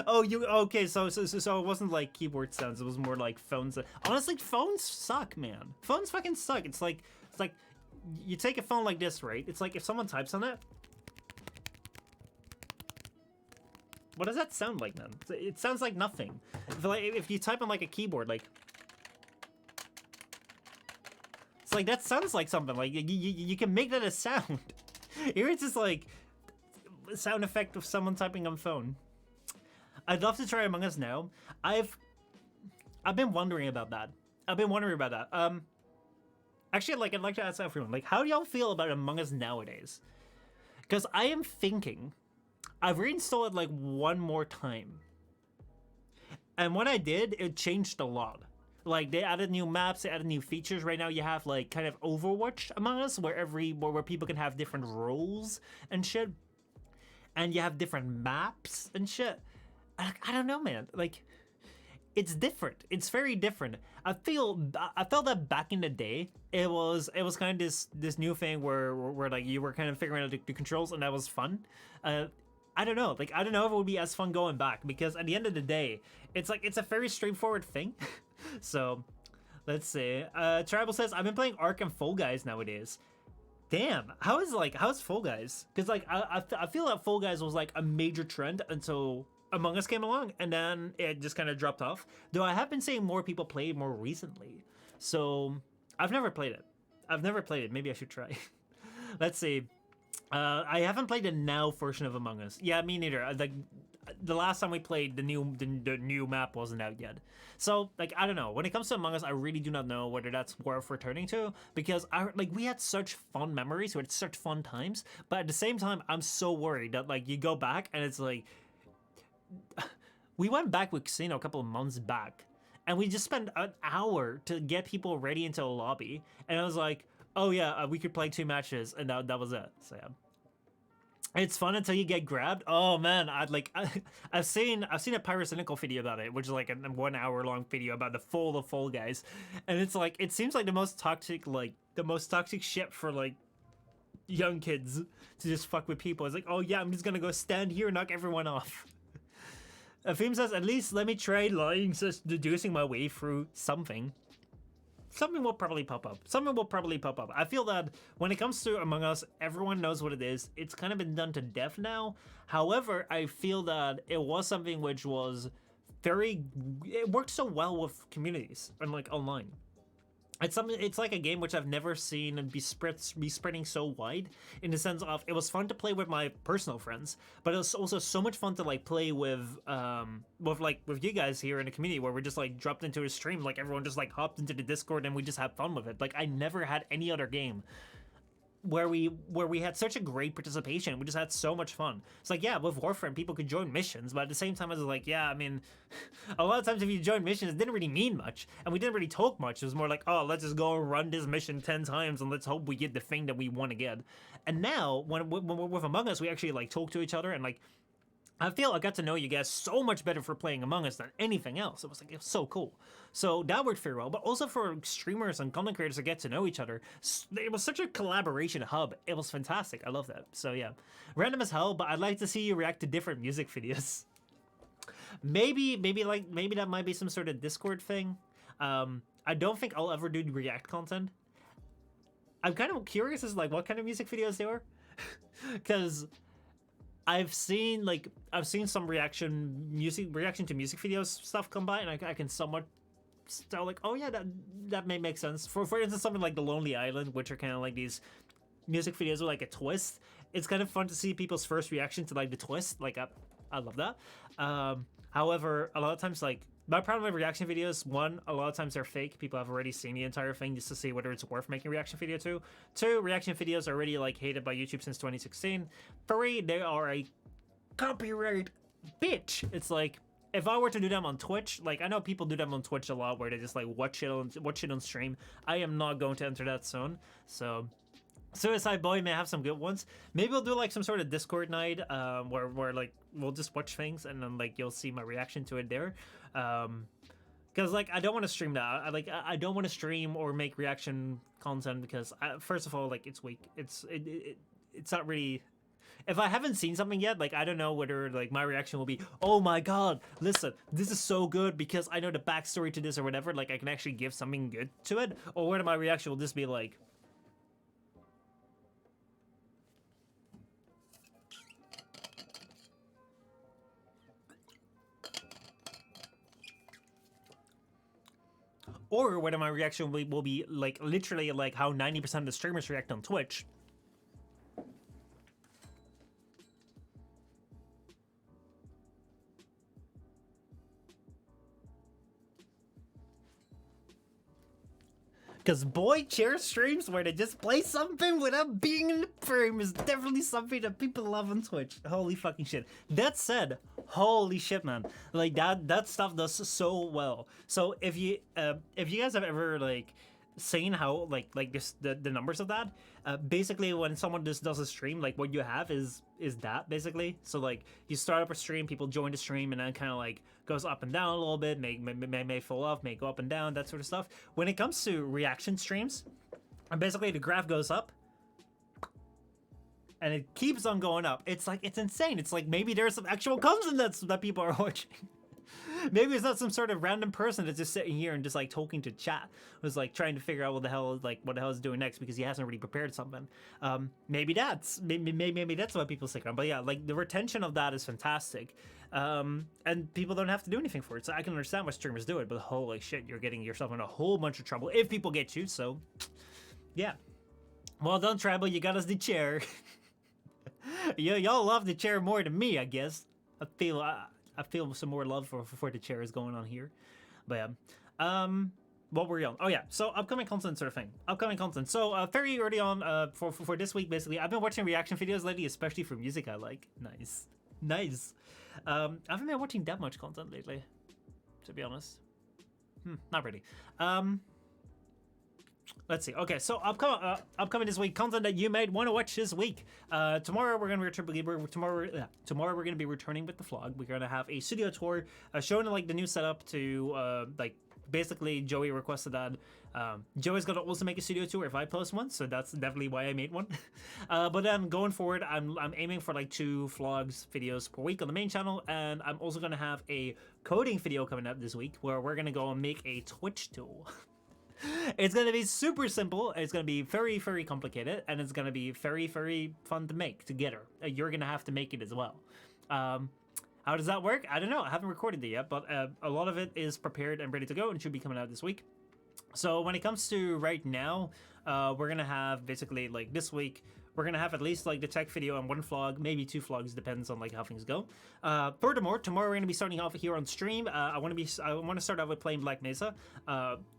Oh, okay? So it wasn't like keyboard sounds. It was more like phones. Honestly, phones suck, man. Phones fucking suck. It's like you take a phone like this, right? It's like if someone types on it. What does that sound like, man? It sounds like nothing. If you type on like a keyboard, like it's like that sounds like something. Like you can make that a sound. Here it's just like a sound effect of someone typing on phone. I'd love to try Among Us now. I've been wondering about that. Actually, like I'd like to ask everyone, like, how do y'all feel about Among Us nowadays? Because I am thinking, I've reinstalled it like one more time, and when I did, it changed a lot. Like they added new maps, they added new features. Right now, you have like kind of Overwatch Among Us, where people can have different roles and shit, and you have different maps and shit. I don't know, man. Like, it's different. It's very different. I felt that back in the day, it was kind of this new thing where like you were kind of figuring out the controls, and that was fun. I don't know. Like, I don't know if it would be as fun going back, because at the end of the day, it's a very straightforward thing. So, let's see. Tribal says, I've been playing Ark and Fall Guys nowadays. Damn, how's Fall Guys? Because like I feel that Fall Guys was like a major trend until Among Us came along, and then it just kind of dropped off. Though I have been seeing more people play more recently. So I've never played it. Maybe I should try. Let's see. I haven't played the now version of Among Us. Yeah, me neither. Like the last time we played, the new map wasn't out yet. So like I don't know. When it comes to Among Us, I really do not know whether that's worth returning to, because we had such fun memories, we had such fun times. But at the same time, I'm so worried that like you go back and it's like. We went back with Casino a couple of months back, and we just spent an hour to get people ready into a lobby, and I was like, oh yeah, we could play 2 matches, and that was it. So yeah, it's fun until you get grabbed. Oh man, I've seen a pyrocynical video about it, which is like a 1 hour long video about the Fall Guys, and it's like it seems like the most toxic shit for like young kids to just fuck with people. It's like, oh yeah, I'm just gonna go stand here and knock everyone off. Afim says, at least let me try lying, just deducing my way through something. Something will probably pop up. I feel that when it comes to Among Us, everyone knows what it is. It's kind of been done to death now. However, I feel that it was something which was it worked so well with communities and like online. It's something. It's like a game which I've never seen and be spreading so wide, in the sense of it was fun to play with my personal friends, but it was also so much fun to like play with you guys here in the community, where we just like dropped into a stream, like everyone just like hopped into the Discord and we just had fun with it. Like I never had any other game where we had such a great participation. We just had so much fun. It's like, yeah, with Warframe, people could join missions, but at the same time, I was like, yeah, I mean, a lot of times if you join missions, it didn't really mean much, and we didn't really talk much. It was more like, oh, let's just go and run this mission 10 times, and let's hope we get the thing that we want to get. And now, when we're with Among Us, we actually like talk to each other, and like, I feel I got to know you guys so much better for playing Among Us than anything else. It was so cool. So that worked very well, but also for streamers and content creators to get to know each other. It was such a collaboration hub. It was fantastic. I love that. So yeah, random as hell, but I'd like to see you react to different music videos. Maybe that might be some sort of Discord thing. I don't think I'll ever do React content. I'm kind of curious as like what kind of music videos they are, because I've seen some reaction to music videos stuff come by, and I can somewhat tell like, oh yeah, that may make sense. For instance, something like The Lonely Island, which are kind of like these music videos with like a twist. It's kind of fun to see people's first reaction to like the twist. Like I love that. However, a lot of times like my problem with reaction videos, one, a lot of times they're fake. People have already seen the entire thing just to see whether it's worth making a reaction video to. Two, reaction videos are already like hated by YouTube since 2016. Three, they are a copyright bitch. It's like, if I were to do them on Twitch, like I know people do them on Twitch a lot where they just like watch it on stream. I am not going to enter that zone. So Suicide Boy may have some good ones. Maybe we'll do like some sort of Discord night where like we'll just watch things and then like you'll see my reaction to it there. Because like I don't want to stream that. I don't want to stream or make reaction content because first of all, like it's weak. It's not really. If I haven't seen something yet, like I don't know whether like my reaction will be, oh my god, listen, this is so good because I know the backstory to this or whatever. Like I can actually give something good to it, or whether my reaction will just be like. Or whether my reaction will be like literally like how 90% of the streamers react on Twitch. Because boy, chair streams where they just play something without being in the frame is definitely something that people love on Twitch. Holy fucking shit. That said, holy shit, man. Like that stuff does so well. So if you guys have ever like seen how like this the numbers of that, basically when someone just does a stream, like what you have is that basically. So like you start up a stream, people join the stream, and then kind of like goes up and down a little bit, may fall off, may go up and down, that sort of stuff. When it comes to reaction streams, and basically the graph goes up and it keeps on going up. It's like, it's insane. It's like maybe there's some actual content that people are watching. Maybe it's not some sort of random person that's just sitting here and just like talking to chat, who's like trying to figure out what the hell is doing next because he hasn't really prepared something. Maybe that's what people stick around. But yeah, like the retention of that is fantastic, and people don't have to do anything for it. So I can understand why streamers do it, but holy shit, you're getting yourself in a whole bunch of trouble if people get you. So yeah, well done, Tribal. You got us the chair. Y'all love the chair more than me, I guess. I feel some more love for the chair is going on here. But yeah. What were we on? Oh yeah, so upcoming content sort of thing. Upcoming content. So very early on for this week, basically, I've been watching reaction videos lately, especially for music I like. Nice. I haven't been watching that much content lately, to be honest. Not really. Let's see. Okay, so upcoming this week, content that you might want to watch this week. Tomorrow we're gonna tomorrow we're gonna be returning with the vlog. We're gonna have a studio tour, showing like the new setup to like basically Joey requested that. Joey's gonna also make a studio tour if I post one, so that's definitely why I made one. But then going forward, I'm aiming for like 2 vlogs videos per week on the main channel, and I'm also gonna have a coding video coming up this week where we're gonna go and make a Twitch tool. It's going to be super simple, it's going to be very, very complicated, and it's going to be very, very fun to make together. You're going to have to make it as well. How does that work? I don't know. I haven't recorded it yet, but a lot of it is prepared and ready to go and should be coming out this week. So when it comes to right now, we're gonna have basically like this week. We're gonna have at least like the tech video and one vlog, maybe 2 vlogs, depends on like how things go. Furthermore, tomorrow we're gonna be starting off here on stream. I want to start out with playing Black Mesa.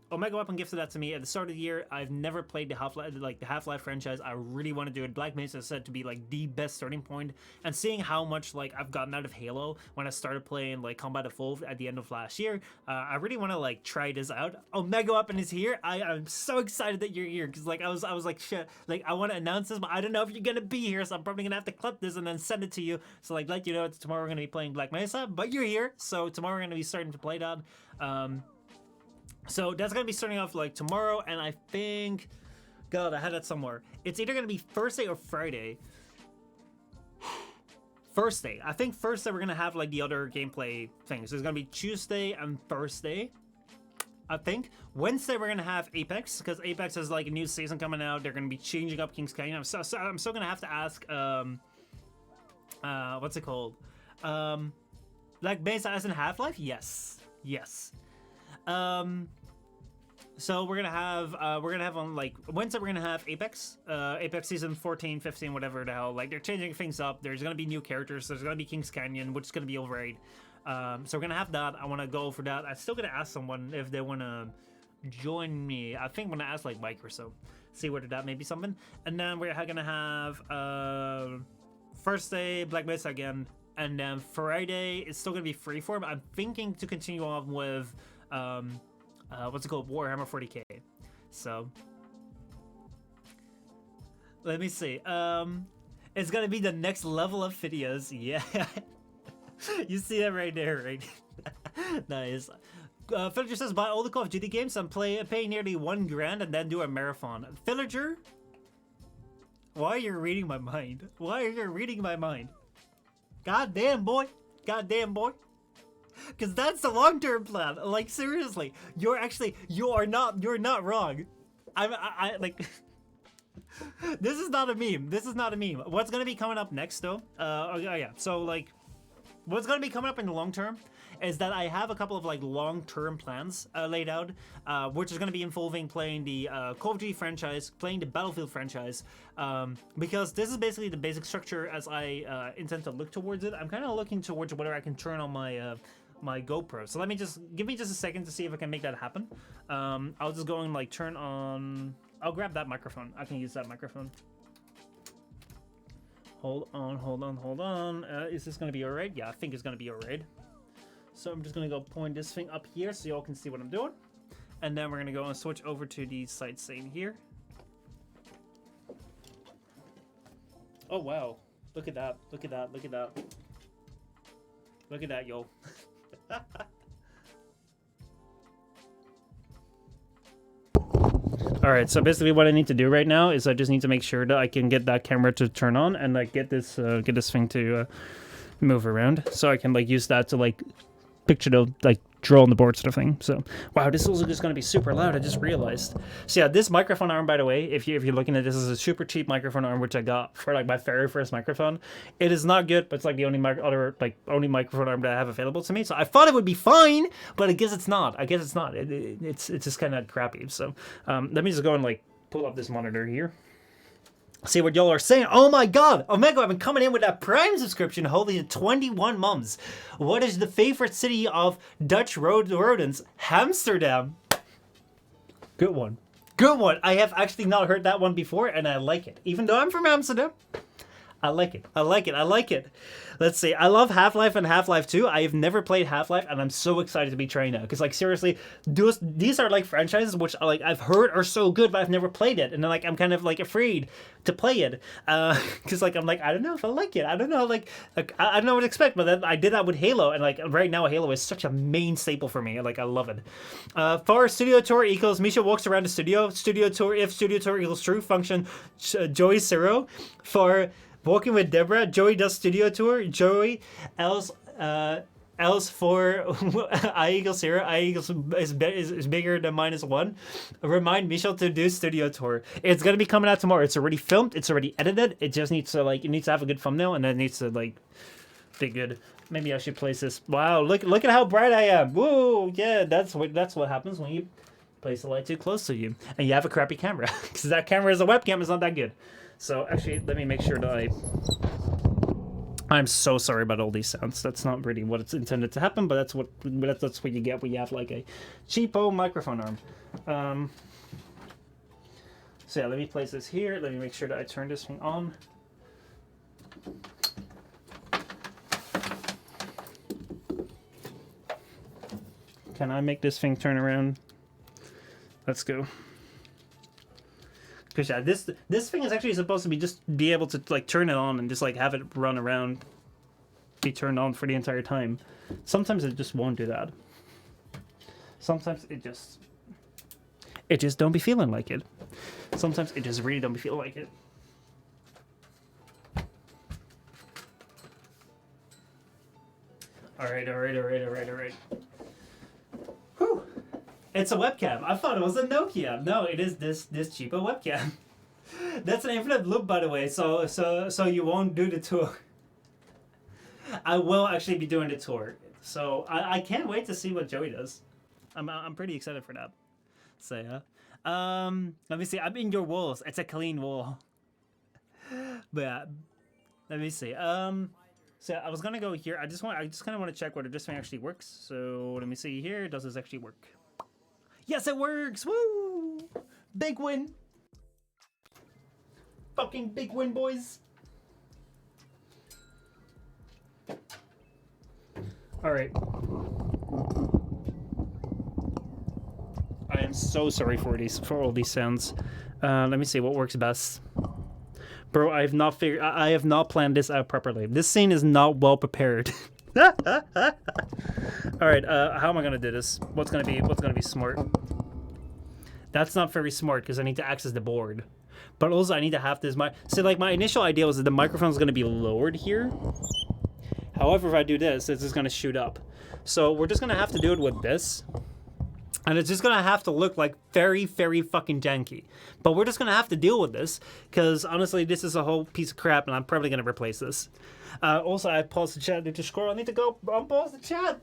Omega Weapon gifted that to me at the start of the year. I've never played the Half-Life franchise. I really want to do it. Black Mesa is said to be like the best starting point, and seeing how much like I've gotten out of Halo when I started playing like Combat Evolved at the end of last year, I really want to like try this out. Omega Weapon is here. I'm so excited that you're here because like I was like shit. Like I want to announce this, but I don't know if you're gonna be here, so I'm probably gonna have to clip this and then send it to you. So like let you know it's tomorrow we're gonna be playing Black Mesa, but you're here, so tomorrow we're gonna be starting to play that. So that's gonna be starting off like tomorrow, and I think, God, I had that somewhere. It's either gonna be Thursday or Friday. Thursday. I think Thursday we're gonna have like the other gameplay things. There's gonna be Tuesday and Thursday, I think. Wednesday we're gonna have Apex, because Apex has like a new season coming out. They're gonna be changing up King's Canyon. I'm still gonna have to ask what's it called? Like Mesa as in Half-Life? Yes. So we're gonna have on like Wednesday we're gonna have Apex season 14, 15, whatever the hell. Like they're changing things up. There's gonna be new characters. There's gonna be King's Canyon, which is gonna be overrated. So we're gonna have that. I want to go for that. I'm still gonna ask someone if they want to join me. I think I'm gonna ask like Mike or so, see whether that may be something. And then we're gonna have Thursday Black Mesa again, and then Friday it's still gonna be freeform. I'm thinking to continue on with what's it called, Warhammer 40k. So let me see. It's gonna be the next level of videos. Yeah. You see that right there, right? Nice. Villager says buy all the Call of Duty games and pay nearly $1 grand and then do a marathon. Villager, why are you reading my mind? Why are you reading my mind? Goddamn boy. Because that's the long-term plan. Like seriously, you're not wrong. I like. This is not a meme. What's gonna be coming up next though? Oh yeah. So like, what's gonna be coming up in the long term is that I have a couple of like long-term plans laid out, which is gonna be involving playing the Call of Duty franchise, playing the Battlefield franchise, because this is basically the basic structure as I intend to look towards it. I'm kind of looking towards whether I can turn on my my GoPro. So give me just a second to see if I can make that happen. I'll just go and like turn on. I'll grab that microphone. I can use that microphone. Hold on. Is this gonna be alright? Yeah, I think it's gonna be alright. So I'm just gonna go point this thing up here so y'all can see what I'm doing. And then we're gonna go and switch over to the sightseeing here. Oh wow. Look at that, yo. Alright, so basically what I need to do right now is I just need to make sure that I can get that camera to turn on and like get this thing to move around, so I can like use that to like picture the like draw on the board sort of thing. So wow, this is also just going to be super loud, I just realized. So yeah, this microphone arm, by the way, if you're looking at this, is a super cheap microphone arm which I got for like my very first microphone. It is not good, but it's like the only only microphone arm that I have available to me. So I thought it would be fine, but I guess it's not. It's just kind of crappy. So let me just go and like pull up this monitor here. See what y'all are saying. Oh my god, Omega, I've been coming in with that Prime subscription, holding 21 months. What is the favorite city of Dutch rodents? Amsterdam. Good one. I have actually not heard that one before, and I like it. Even though I'm from Amsterdam, I like it. Let's see. I love Half-Life and Half-Life 2. I have never played Half-Life, and I'm so excited to be trying now. Because, like, seriously, these are, like, franchises which, like, I've heard are so good, but I've never played it. And then, like, I'm kind of, like, afraid to play it. Because, like, I'm like, I don't know if I like it. I don't know, like I don't know what to expect. But then I did that with Halo. And, like, right now, Halo is such a main staple for me. Like, I love it. For studio tour equals Misha walks around the studio. Studio tour, if studio tour equals true, function Joey Zero. For walking with Deborah, Joey does studio tour. Joey else for I equals 0. I equals is bigger than -1. Remind Michel to do studio tour. It's gonna be coming out tomorrow. It's already filmed. It's already edited. It just needs to have a good thumbnail, and then it needs to like be good. Maybe I should place this. Wow, look at how bright I am. Whoa, yeah, that's what happens when you Place the light too close to you, and you have a crappy camera because that camera is a webcam. It's not that good. So actually, let me make sure that I'm so sorry about all these sounds. That's not really what it's intended to happen, but that's what you get when you have like a cheapo microphone arm. So yeah, let me place this here. Let me make sure that I turn this thing on. Can I make this thing turn around? Let's go. Because yeah, this thing is actually supposed to be just be able to like turn it on and just like have it run around, be turned on for the entire time. Sometimes it just won't do that. Sometimes it just don't be feeling like it. Sometimes it just really don't be feeling like it. All right. Whew. It's a webcam. I thought it was a Nokia. No, it is this cheapo webcam. That's an infinite loop, by the way. So you won't do the tour. I will actually be doing the tour. So I can't wait to see what Joey does. I'm pretty excited for that. So yeah. Let me see. I'm in your walls. It's a clean wall. But yeah, let me see. So I was gonna go here. I just kind of want to check whether this thing actually works. So let me see here. Does this actually work? Yes, it works! Woo! Big win! Fucking big win, boys! Alright. I am so sorry for all these sounds. Let me see what works best. Bro, I have not planned this out properly. This scene is not well prepared. Alright, how am I gonna do this? What's gonna be smart? That's not very smart because I need to access the board. But also I need to have this so like my initial idea was that the microphone is gonna be lowered here. However, if I do this, it's just gonna shoot up. So we're just gonna have to do it with this. And it's just gonna have to look like very, very fucking janky. But we're just gonna have to deal with this, because honestly, this is a whole piece of crap, and I'm probably gonna replace this. Also, I paused the chat to scroll. I need to go unpause the chat,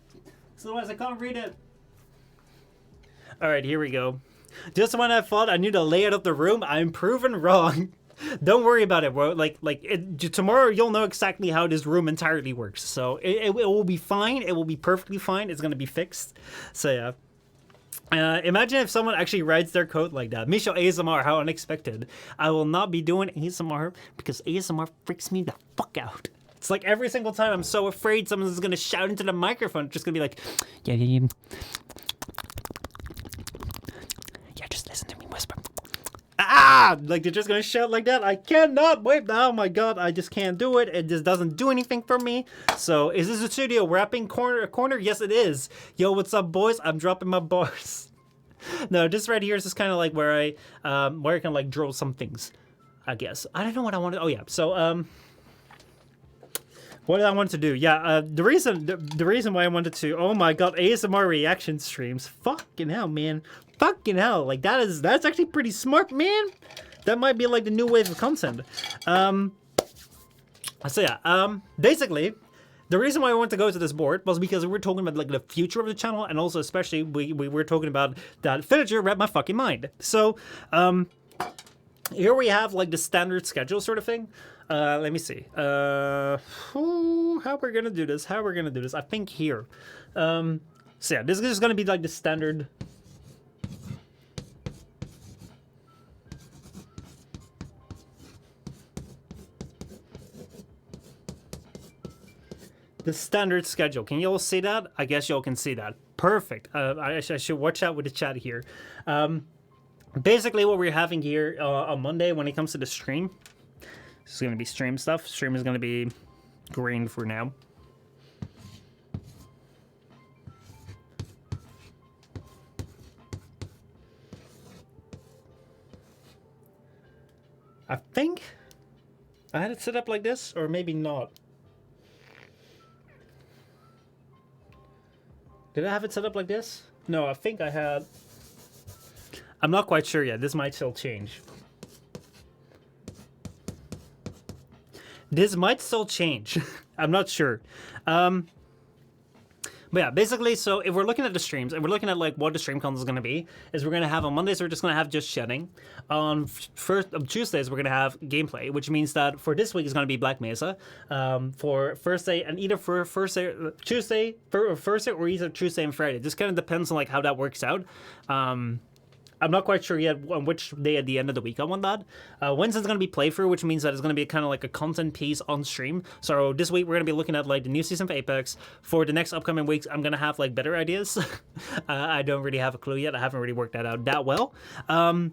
so otherwise I can't read it. All right, here we go. Just when I thought I knew the layout of the room, I'm proven wrong. Don't worry about it, bro. Tomorrow you'll know exactly how this room entirely works. So it will be fine. It will be perfectly fine. It's gonna be fixed. So yeah. Imagine if someone actually writes their code like that. Michel ASMR, how unexpected. I will not be doing ASMR because ASMR freaks me the fuck out. It's like every single time I'm so afraid someone's gonna shout into the microphone. It's just gonna be like, yeah, just listen to me whisper. Like they're just gonna shout like that. I cannot wait. Oh my god, I just can't do it. It just doesn't do anything for me. So is this a studio wrapping corner? Yes, it is. Yo, what's up, boys? I'm dropping my bars. No, this right here is just kind of like where I can like draw some things, I guess. I don't know what I wanted. Oh yeah. So what did I want to do? Yeah, the reason why I wanted to. Oh my god, ASMR reaction streams. Fucking hell, man. Fucking hell. Like that's actually pretty smart, man. That might be like the new wave of content. So yeah, basically, the reason why I wanted to go to this board was because we were talking about like the future of the channel, and also especially we were talking about that villager read my fucking mind. So here we have like the standard schedule sort of thing. Let me see. How we're gonna do this? I think here. So yeah, this is gonna be like the standard. The standard schedule. Can you all see that? I guess y'all can see that. Perfect. I should watch out with the chat here. Basically, what we're having here on Monday when it comes to the stream, this is going to be stream stuff. Stream is going to be green for now. I think I had it set up like this, or maybe not. Did I have it set up like this? No, I think I had. I'm not quite sure yet. This might still change. I'm not sure. But yeah, basically, so if we're looking at the streams, and we're looking at like what the stream content is going to be, is we're going to have on Mondays we're just going to have just shedding. On Tuesdays we're going to have gameplay, which means that for this week is going to be Black Mesa. For Thursday and either for Tuesday or either Tuesday and Friday. This kind of depends on like how that works out. I'm not quite sure yet on which day at the end of the week I want that. Wednesday's going to be playthrough, which means that it's going to be kind of like a content piece on stream. So this week we're going to be looking at like the new season of Apex. For the next upcoming weeks, I'm going to have like better ideas. I don't really have a clue yet. I haven't really worked that out that well. But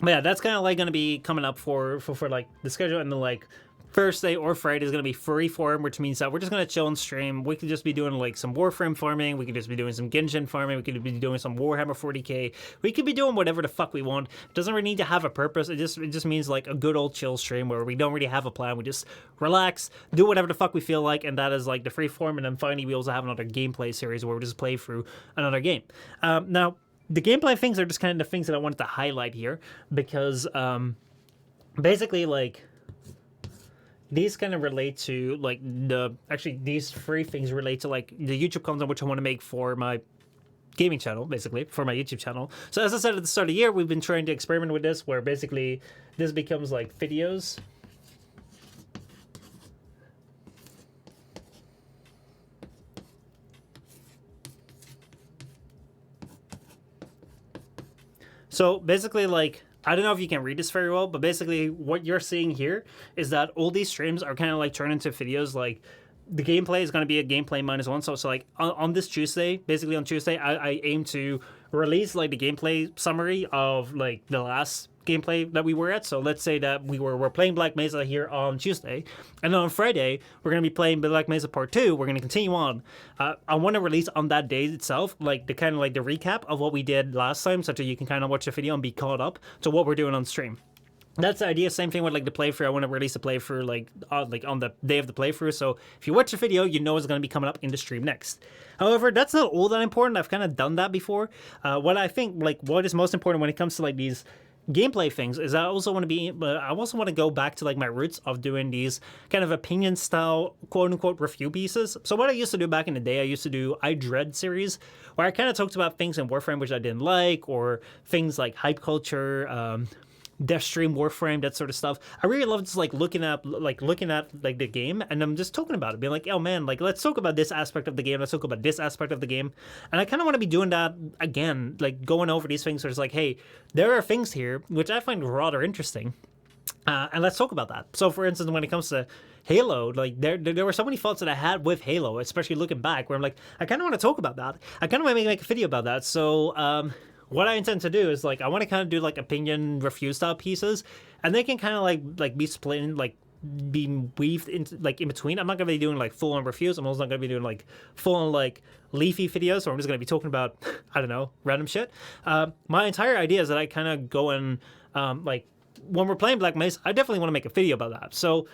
yeah, that's kind of like going to be coming up for like the schedule, and then like Thursday or Friday is going to be free form, which means that we're just going to chill and stream. We could just be doing like some Warframe farming. We could just be doing some Genshin farming. We could be doing some Warhammer 40k. We could be doing whatever the fuck we want. It doesn't really need to have a purpose. It just means like a good old chill stream where we don't really have a plan. We just relax, do whatever the fuck we feel like, and that is like the free form. And then finally we also have another gameplay series where we just play through another game. Now, the gameplay things are just kind of the things that I wanted to highlight here because basically like these kind of relate to like these three things relate to like the YouTube content which I want to make for my gaming channel, basically for my YouTube channel. So as I said at the start of the year, we've been trying to experiment with this where basically this becomes like videos. So basically like I don't know if you can read this very well, but basically what you're seeing here is that all these streams are kind of like turned into videos. Like the gameplay is going to be a gameplay -1. So like on this Tuesday, basically on Tuesday, I aim to release like the gameplay summary of like the last gameplay that we were at. So let's say that we're playing Black Mesa here on Tuesday, and then on Friday we're going to be playing Black Mesa Part 2. We're going to continue on. I want to release on that day itself like the kind of like the recap of what we did last time, so that you can kind of watch the video and be caught up to what we're doing on stream. That's the idea. Same thing with like the playthrough. I want to release a playthrough like on the day of the playthrough. So if you watch the video, you know it's going to be coming up in the stream next. However, that's not all that important. I've kind of done that before. What I think like what is most important when it comes to like these gameplay things is I also want to go back to like my roots of doing these kind of opinion style quote unquote review pieces. So what I used to do back in the day, I used to do I Dread series where I kind of talked about things in Warframe which I didn't like, or things like hype culture, Deathstream, Warframe, that sort of stuff. I really love just like looking at the game, and I'm just talking about it, being like, oh man, like let's talk about this aspect of the game, let's talk about this aspect of the game. And I kind of want to be doing that again, like going over these things where it's like, hey, there are things here which I find rather interesting, and let's talk about that. So for instance, when it comes to Halo, like there were so many thoughts that I had with Halo, especially looking back, where I'm like, I kind of want to talk about that. I kind of want to make a video about that. So what I intend to do is like I want to kind of do like opinion review style pieces, and they can kind of like be split in, like be weaved into like in between. I'm not gonna be doing like full on reviews. I'm also not gonna be doing like full on like leafy videos, or I'm just gonna be talking about I don't know, random shit. My entire idea is that I kind of go and like when we're playing Black Mesa, I definitely want to make a video about that. So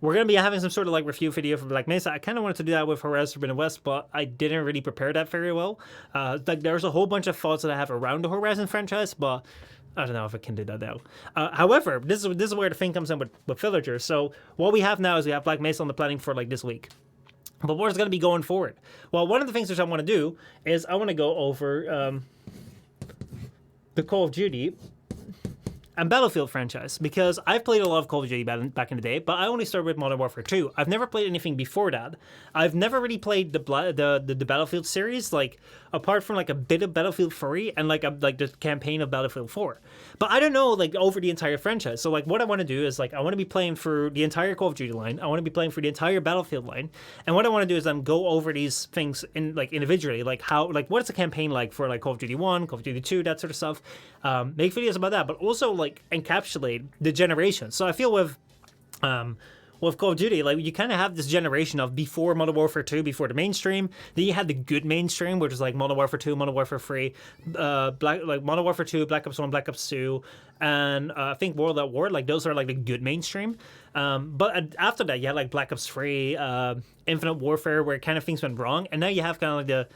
we're going to be having some sort of like review video for Black Mesa. I kind of wanted to do that with Horizon Forbidden West, but I didn't really prepare that very well. Like there's a whole bunch of thoughts that I have around the Horizon franchise, but I don't know if I can do that now. However, this is where the thing comes in with Villagers. So what we have now is we have Black Mesa on the planning for like this week. But what's going to be going forward? Well, one of the things which I want to do is I want to go over the Call of Duty and Battlefield franchise, because I've played a lot of Call of Duty back in the day, but I only started with Modern Warfare 2. I've never played anything before that. I've never really played the Battlefield series, like apart from like a bit of Battlefield 3 and like the campaign of Battlefield 4. But I don't know like over the entire franchise. So like what I want to do is like I want to be playing for the entire Call of Duty line. I want to be playing for the entire Battlefield line. And what I want to do is go over these things in like individually, like how like what's the campaign like for like Call of Duty 1, Call of Duty 2, that sort of stuff. Make videos about that, but also like encapsulate the generation. So I feel with Call of Duty, like you kind of have this generation of before Modern Warfare 2, before the mainstream. Then you had the good mainstream, which is like Modern Warfare 2, Modern Warfare 3, Modern Warfare 2, Black Ops 1, Black Ops 2, and I think World at War. Like those are like the good mainstream. But after that, you had like Black Ops 3, Infinite Warfare, where kind of things went wrong, and now you have kind of like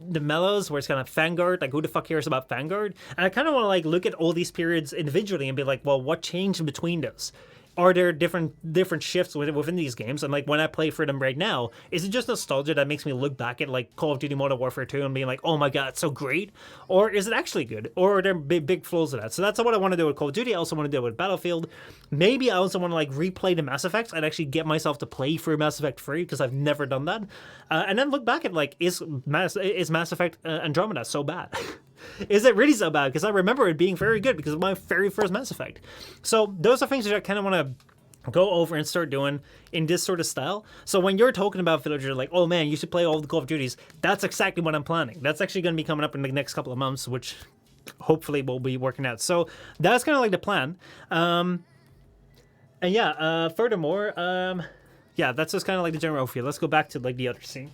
the mellows where it's kind of Vanguard, like who the fuck cares about Vanguard? And I kind of want to like look at all these periods individually and be like, well, what changed in between those? are there different shifts within these games? And like when I play for them right now, is it just nostalgia that makes me look back at like Call of Duty Modern Warfare 2 and being like, oh my god, it's so great? Or is it actually good? Or are there big flaws of that? So that's what I want to do with Call of Duty. I also want to do it with Battlefield. Maybe I also want to like replay the Mass Effects and actually get myself to play through Mass Effect 3 because I've never done that. And then look back at like, is Mass Effect Andromeda so bad? Is it really so bad? Because I remember it being very good because of my very first Mass Effect. So those are things that I kind of want to go over and start doing in this sort of style. So when you're talking about Villager, like, oh man, you should play all the Call of Duties, that's exactly what I'm planning. That's actually going to be coming up in the next couple of months, which hopefully will be working out. So that's kind of like the plan. And yeah, furthermore, yeah, that's just kind of like the general feel. Let's go back to like the other scene.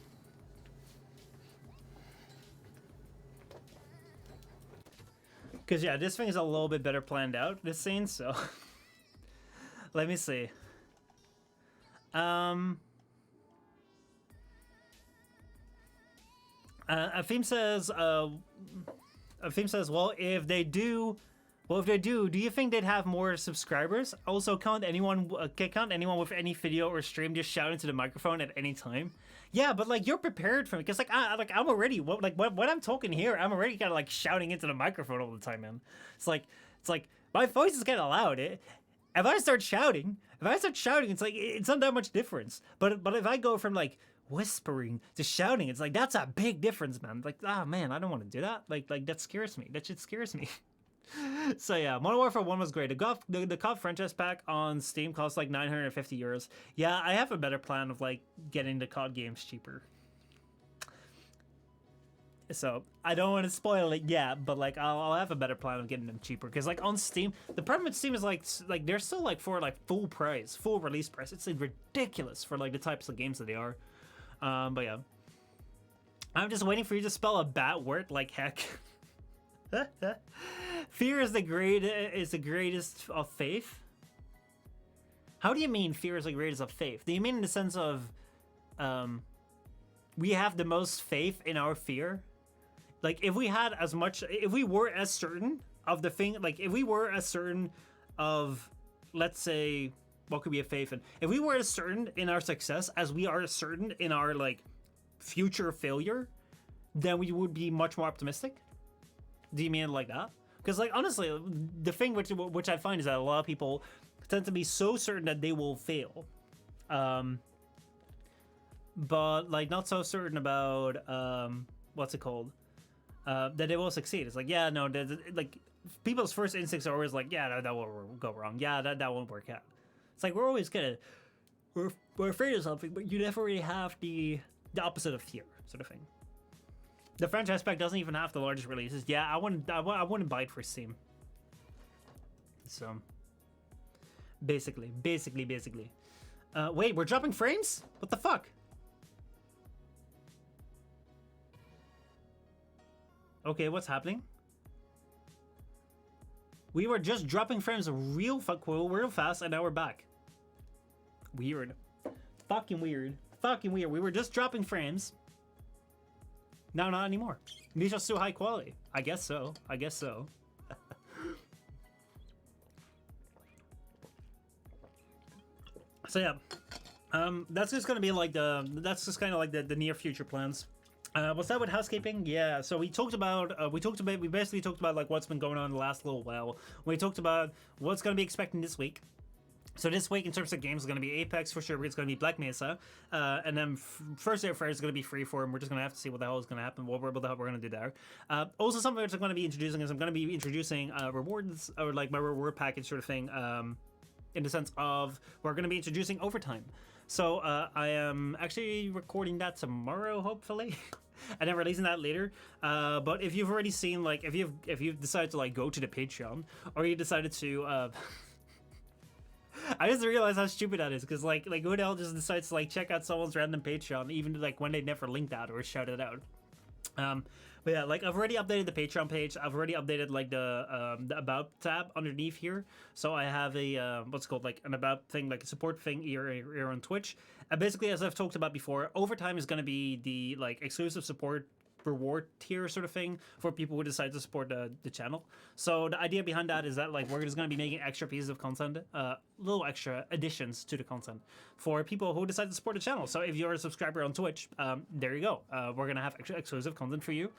Because, yeah, this thing is a little bit better planned out, this scene, so... Let me see. Afim says, well, if they do, do you think they'd have more subscribers? Also, can't anyone with any video or stream just shout into the microphone at any time? Yeah, but like you're prepared for it, because I'm already when I'm talking here, I'm already kind of like shouting into the microphone all the time, man. It's like my voice is kind of loud. If I start shouting, it's like it's not that much difference. But if I go from like whispering to shouting, it's like that's a big difference, man. Like, ah, man, I don't want to do that. Like that scares me. That shit scares me. So yeah, Modern Warfare 1 was great. The COD franchise pack on Steam costs like 950 euros. Yeah, I have a better plan of like getting the COD games cheaper. So I don't want to spoil it yet, but like I'll have a better plan of getting them cheaper. Because like on Steam, the problem with Steam is like they're still like for like full price, full release price. It's like ridiculous for like the types of games that they are. But yeah, I'm just waiting for you to spell a bad word like heck. Fear is the greatest of faith. How do you mean fear is the greatest of faith? Do you mean in the sense of we have the most faith in our fear? Like if we were as certain of the thing, like if we were as certain of, let's say, what could we have faith in? If we were as certain in our success as we are certain in our like future failure, then we would be much more optimistic. Do you mean it like that? Because like honestly, the thing which I find is that a lot of people tend to be so certain that they will fail, but like not so certain about what's it called, that they will succeed. It's like, yeah, no, like people's first instincts are always like, yeah, that will go wrong. Yeah, that won't work out. It's like we're always we're afraid of something, but you never really have the opposite of fear, sort of thing. The franchise pack doesn't even have the largest releases. Yeah, I wouldn't buy it for Steam. So, basically. Wait, we're dropping frames? What the fuck? Okay, what's happening? We were just dropping frames real fast, and now we're back. Weird. Fucking weird. We were just dropping frames. No, not anymore. Michel's still high quality. I guess so. So yeah, that's just gonna be like that's just kind of like the near future plans. What's that with housekeeping? Yeah, so we basically talked about like what's been going on the last little while. We talked about what's gonna be expecting this week. So this week, in terms of games, is going to be Apex for sure. It's going to be Black Mesa, and then first day of Friday is going to be Freeform. We're just going to have to see what the hell is going to happen, what we're going to do there. Also, something which I'm going to be introducing is I'm going to be introducing rewards, or like my reward package sort of thing, in the sense of we're going to be introducing overtime. So I am actually recording that tomorrow, hopefully. And then releasing that later. But if you've already seen, like, if you've decided to like go to the Patreon, or you decided to I just realized how stupid that is, because like who the hell just decides to like check out someone's random Patreon even like when they never linked out or shouted out. But yeah, like I've already updated the Patreon page. I've already updated like the about tab underneath here. So I have a what's it called, like an about thing, like a support thing here on Twitch. And basically, as I've talked about before, overtime is going to be the like exclusive support reward tier sort of thing for people who decide to support the channel. So the idea behind that is that like we're just going to be making extra pieces of content, little extra additions to the content for people who decide to support the channel. So if you're a subscriber on Twitch, there you go. We're going to have extra exclusive content for you.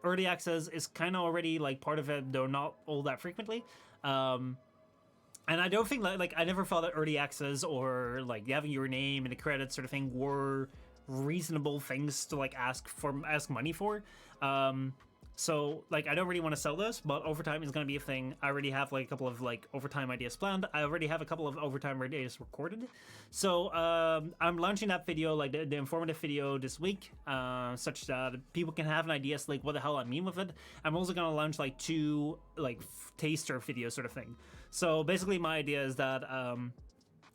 Early access is kind of already like part of it, though not all that frequently. And I don't think like I never thought that early access or like having your name in the credits sort of thing were reasonable things to like ask money for. So like I don't really want to sell this, but overtime is going to be a thing. I already have like a couple of like overtime ideas planned. I already have a couple of overtime ideas recorded. So I'm launching that video, like the informative video this week, such that people can have an idea like what the hell I mean with it. I'm also going to launch like 2 like taster videos sort of thing. So basically my idea is that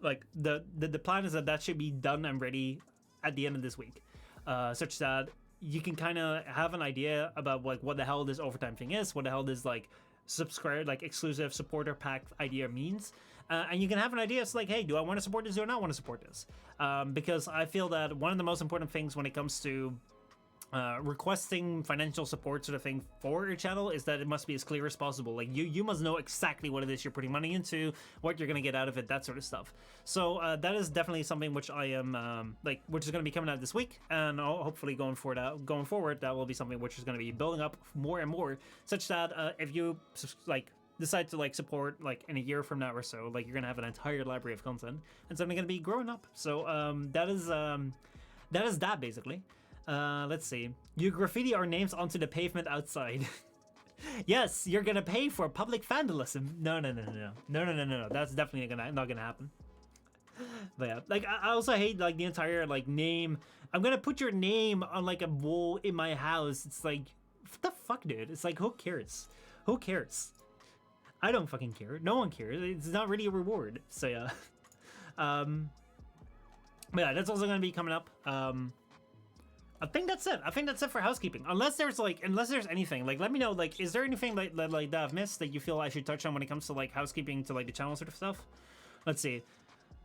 like the plan is that should be done and ready at the end of this week, such that you can kind of have an idea about like what the hell this overtime thing is, what the hell this like subscribe like exclusive supporter pack idea means, and you can have an idea. It's like, hey, do I want to support this or not want to support this? Because I feel that one of the most important things when it comes to requesting financial support sort of thing for your channel is that it must be as clear as possible. Like you must know exactly what it is you're putting money into, what you're going to get out of it, that sort of stuff. So that is definitely something which I am which is going to be coming out this week, and hopefully going forward that will be something which is going to be building up more and more, such that if you like decide to like support like in a year from now or so, like you're going to have an entire library of content and something going to be growing up. So that is that basically. Let's see. You graffiti our names onto the pavement outside. Yes, you're gonna pay for public vandalism. No. That's definitely not gonna happen. But yeah, like I also hate like the entire like name. I'm gonna put your name on like a wall in my house. It's like, what the fuck, dude? It's like, who cares? Who cares? I don't fucking care. No one cares. It's not really a reward. So yeah. But yeah, that's also gonna be coming up. I think that's it. I think that's it for housekeeping. Unless there's anything, like, let me know, like, is there anything like that I've missed that you feel I should touch on when it comes to like housekeeping to like the channel sort of stuff? Let's see.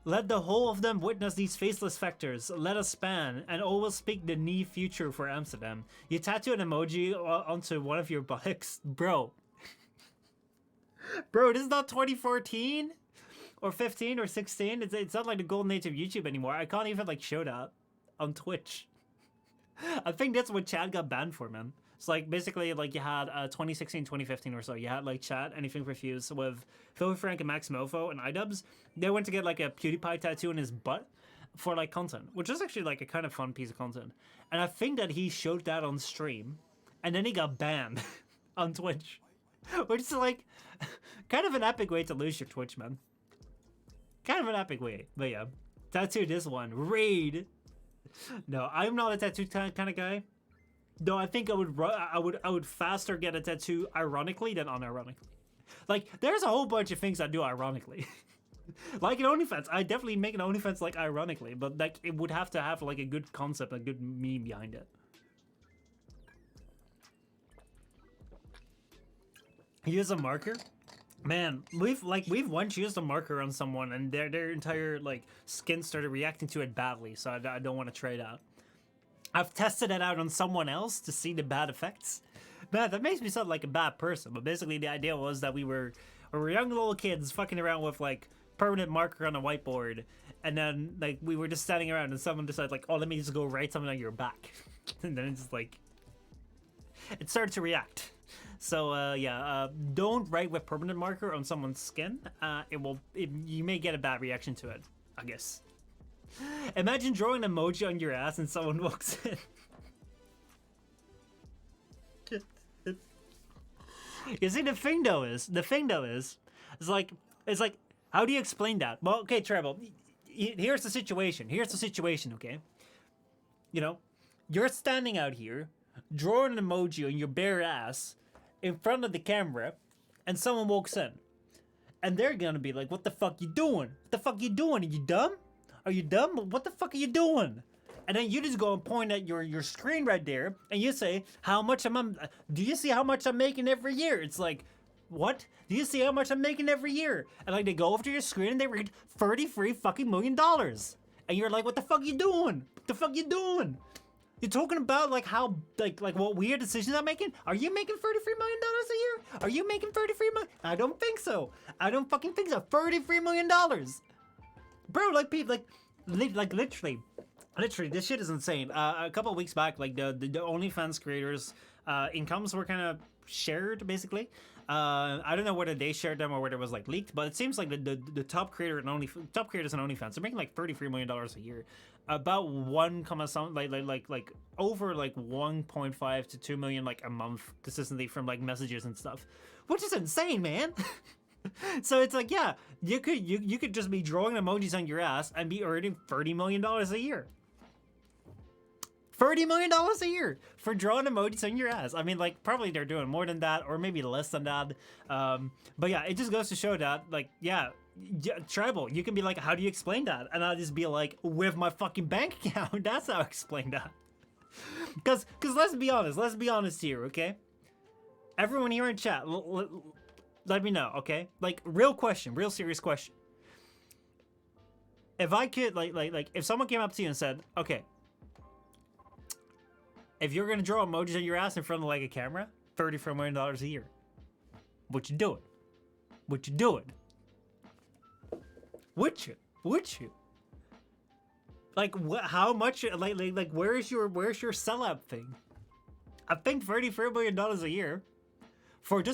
Let the whole of them witness these faceless factors. Let us span, and all will speak the near future for Amsterdam. You tattoo an emoji onto one of your buttocks, bro. Bro, this is not 2014 or 15 or 16. It's not like the golden age of YouTube anymore. I can't even like show that on Twitch. I think that's what Chad got banned for, man. It's like basically like you had 2016, 2015 or so. You had like Chad, Anything Refused with Phil Frank and Max Mofo and iDubbbz. They went to get like a PewDiePie tattoo in his butt for like content, which is actually like a kind of fun piece of content. And I think that he showed that on stream, and then he got banned on Twitch, which is like kind of an epic way to lose your Twitch, man. Kind of an epic way, but yeah. Tattoo this one, raid. No, I'm not a tattoo kind of guy. Though I think I would faster get a tattoo ironically than unironically. Like, there's a whole bunch of things I do ironically. Like an OnlyFans, I definitely make an OnlyFans like ironically, but like it would have to have like a good concept, a good meme behind it. Use a marker. Man, we've once used a marker on someone and their entire like skin started reacting to it badly, so I don't want to try it out. I've tested it out on someone else to see the bad effects. Man, that makes me sound like a bad person, but basically the idea was that we were young little kids fucking around with like permanent marker on a whiteboard, and then like we were just standing around and someone decided like, oh, let me just go write something on your back. And then it's just like it started to react. So yeah, don't write with permanent marker on someone's skin. You may get a bad reaction to it, I guess. Imagine drawing an emoji on your ass and someone walks in. You see, the thing though is, it's like, how do you explain that? Well, okay, Treble, here's the situation. Okay, you know, you're standing out here, drawing an emoji on your bare ass in front of the camera, and someone walks in, and they're gonna be like, "What the fuck you doing? What the fuck you doing? Are you dumb? Are you dumb? What the fuck are you doing?" And then you just go and point at your screen right there, and you say, do you see how much I'm making every year? It's like, what? Do you see how much I'm making every year? And like they go over to your screen and they read $33 fucking million. And you're like, what the fuck you doing? What the fuck you doing? You're talking about like how like what weird decisions I'm making? Are you making $33 million a year? Are you making 33 million? I don't think so. I don't fucking think so. $33 million. Bro, like people like literally, this shit is insane. A couple of weeks back, like the OnlyFans creators' incomes were kind of shared, basically. I don't know whether they shared them or whether it was like leaked, but it seems like the top creators and OnlyFans are making like $33 million a year, about like over like 1.5 to 2 million like a month consistently from like messages and stuff, which is insane, man. So it's like, yeah, you could just be drawing emojis on your ass and be earning $30 million a year. $30 million a year for drawing emojis on your ass. I mean, like, probably they're doing more than that, or maybe less than that. But yeah, it just goes to show that, like, yeah, Tribal, you can be like, how do you explain that? And I'll just be like, with my fucking bank account. That's how I explain that. Because let's be honest here, okay? Everyone here in chat, let me know, okay? Like, real serious question. If I could, like, if someone came up to you and said, okay, if you're gonna draw emojis on your ass in front of like a camera, $34 million a year, would you do it? Would you do it? Would you? Would you? Like, how much? Like, where's your sellout thing? I think $34 million a year for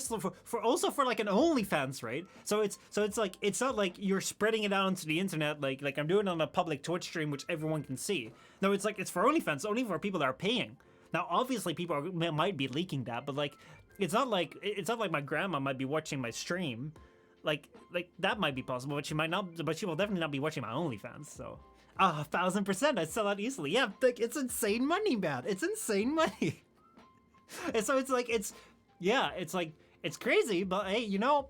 also for like an OnlyFans, right? So it's like, it's not like you're spreading it out onto the internet like I'm doing on a public Twitch stream which everyone can see. No, it's like, it's for OnlyFans, only for people that are paying. Now, obviously, people might be leaking that, but like, it's not like my grandma might be watching my stream, like that might be possible, but she might not. But she will definitely not be watching my OnlyFans. So, 1,000%, I'd sell out easily. Yeah, like, it's insane money, man. It's insane money. And so it's like, it's crazy, but hey, you know,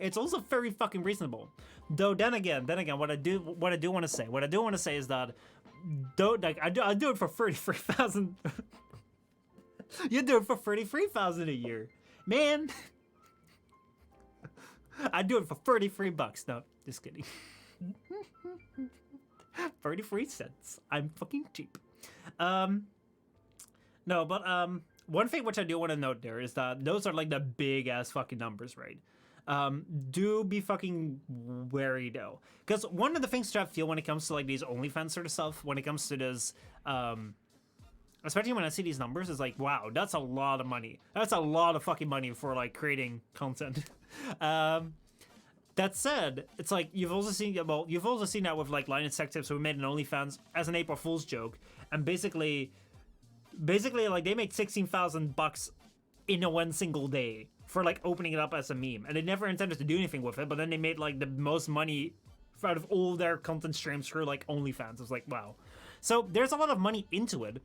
it's also very fucking reasonable. Though then again, what I do want to say is that don't like I do it for 33,000. You do it for 33,000 a year, man. I do it for 33 bucks. No, just kidding. 33 cents. I'm fucking cheap. No, but one thing which I do want to note there is that those are like the big ass fucking numbers, right? Do be fucking wary though, because one of the things that I feel when it comes to like these OnlyFans sort of stuff, when it comes to this, especially when I see these numbers, is like, wow, that's a lot of money. That's a lot of fucking money for like creating content. That said, it's like you've also seen that with like Linus Tech Tips, who made an OnlyFans as an April Fool's joke, and basically like they made $16,000 in a one single day for like opening it up as a meme, and they never intended to do anything with it, but then they made like the most money out of all their content streams through like OnlyFans. It was like, wow. So there's a lot of money into it.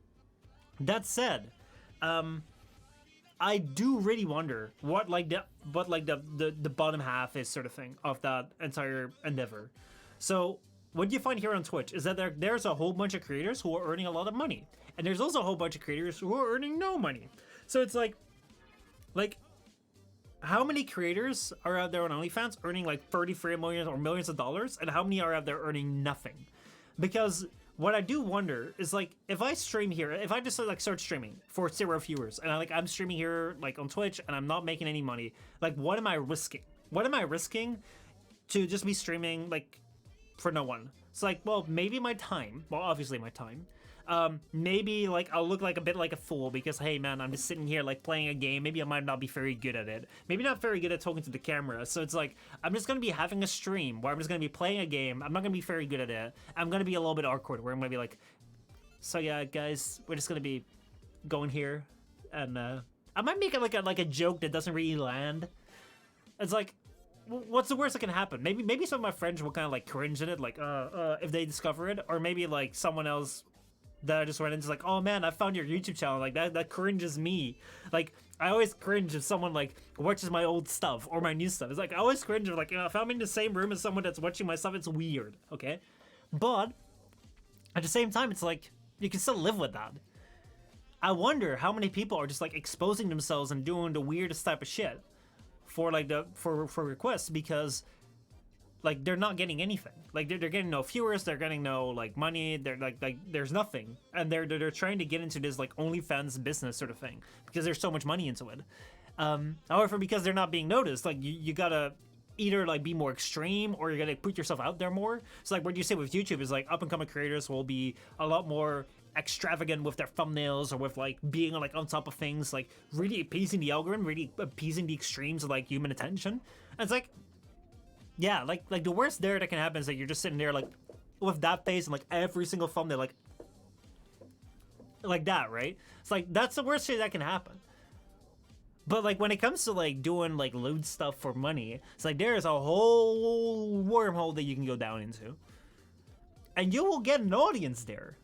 That said, I do really wonder what the bottom half is, sort of thing, of that entire endeavor. So what you find here on Twitch is that there's a whole bunch of creators who are earning a lot of money, and there's also a whole bunch of creators who are earning no money. So it's like how many creators are out there on OnlyFans earning like 33 million or millions of dollars, and how many are out there earning nothing? Because what I do wonder is, like, if I stream here, if I just like start streaming for 0 viewers, and I'm streaming here like on Twitch and I'm not making any money, like, what am I risking? What am I risking to just be streaming like for no one? It's like, well, maybe my time. Well, obviously my time. Maybe like I'll look like a bit like a fool because, hey man, I'm just sitting here like playing a game. Maybe I might not be very good at it. Maybe not very good at talking to the camera. So it's like, I'm just gonna be having a stream where I'm just gonna be playing a game. I'm not gonna be very good at it. I'm gonna be a little bit awkward where I'm gonna be like, so yeah guys, we're just gonna be going here, and I might make it like a joke that doesn't really land. It's like, what's the worst that can happen? Maybe some of my friends will kind of like cringe at it, like if they discover it, or maybe like someone else that I just ran into, like, oh man, I found your YouTube channel, like that cringes me. Like, I always cringe if someone like watches my old stuff or my new stuff. It's like, I always cringe if, like, if I'm in the same room as someone that's watching my stuff, it's weird, okay? But at the same time, it's like, you can still live with that. I wonder how many people are just like exposing themselves and doing the weirdest type of shit for like for requests, because like they're not getting anything. Like they're getting no viewers, they're getting no like money. They're like there's nothing, and they're trying to get into this like OnlyFans business sort of thing because there's so much money into it. However, because they're not being noticed, like you gotta either like be more extreme or you're gonna put yourself out there more. So like what you say with YouTube is like up and coming creators will be a lot more extravagant with their thumbnails or with like being like on top of things, like really appeasing the algorithm, really appeasing the extremes of like human attention. And it's like, yeah, like the worst there that can happen is that you're just sitting there like with that face and like every single thumbnail like that, right? It's like that's the worst shit that can happen. But like when it comes to like doing like lewd stuff for money, it's like there is a whole wormhole that you can go down into, and you will get an audience there.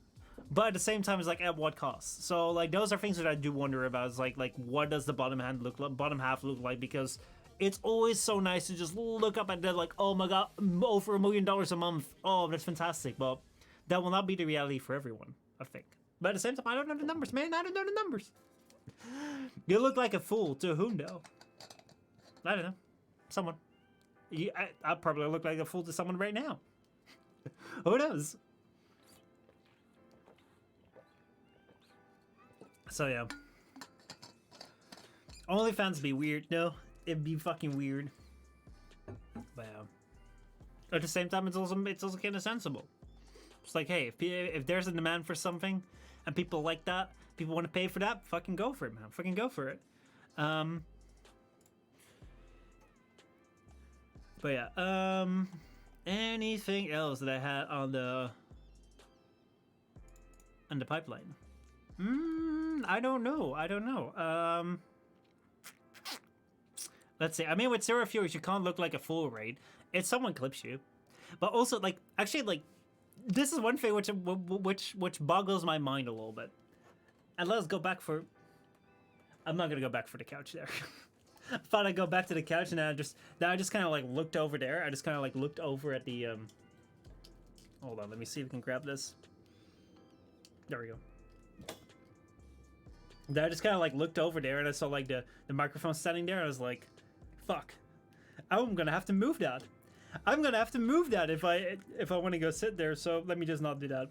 But at the same time, it's like at what cost? So like those are things that I do wonder about. Is like what does the bottom half look like? Because it's always so nice to just look up and they're like, oh my god, over $1 million a month. Oh, that's fantastic. But that will not be the reality for everyone, I think. But at the same time, I don't know the numbers, man. I don't know the numbers. You look like a fool to whom though? I don't know. Someone. I probably look like a fool to someone right now. Who knows? So yeah. OnlyFans be weird, no? It'd be fucking weird. But yeah. At the same time, it's also kind of sensible. It's like, hey, if there's a demand for something and people like that, people want to pay for that, fucking go for it, man. Fucking go for it. But yeah, anything else that I had on the pipeline? I don't know. Let's see. I mean, with Zero Furies, you can't look like a fool, right? If someone clips you. But also, like, actually, like, this is one thing which boggles my mind a little bit. And let's go back for... I'm not gonna go back for the couch there. I thought I'd go back to the couch, and I just kind of like looked over there. I just kind of like looked over at the Hold on, let me see if we can grab this. There we go. I just kind of like looked over there, and I saw like the microphone standing there. And I was like, "Fuck, I'm gonna have to move that. I'm gonna have to move that if I want to go sit there. So let me just not do that."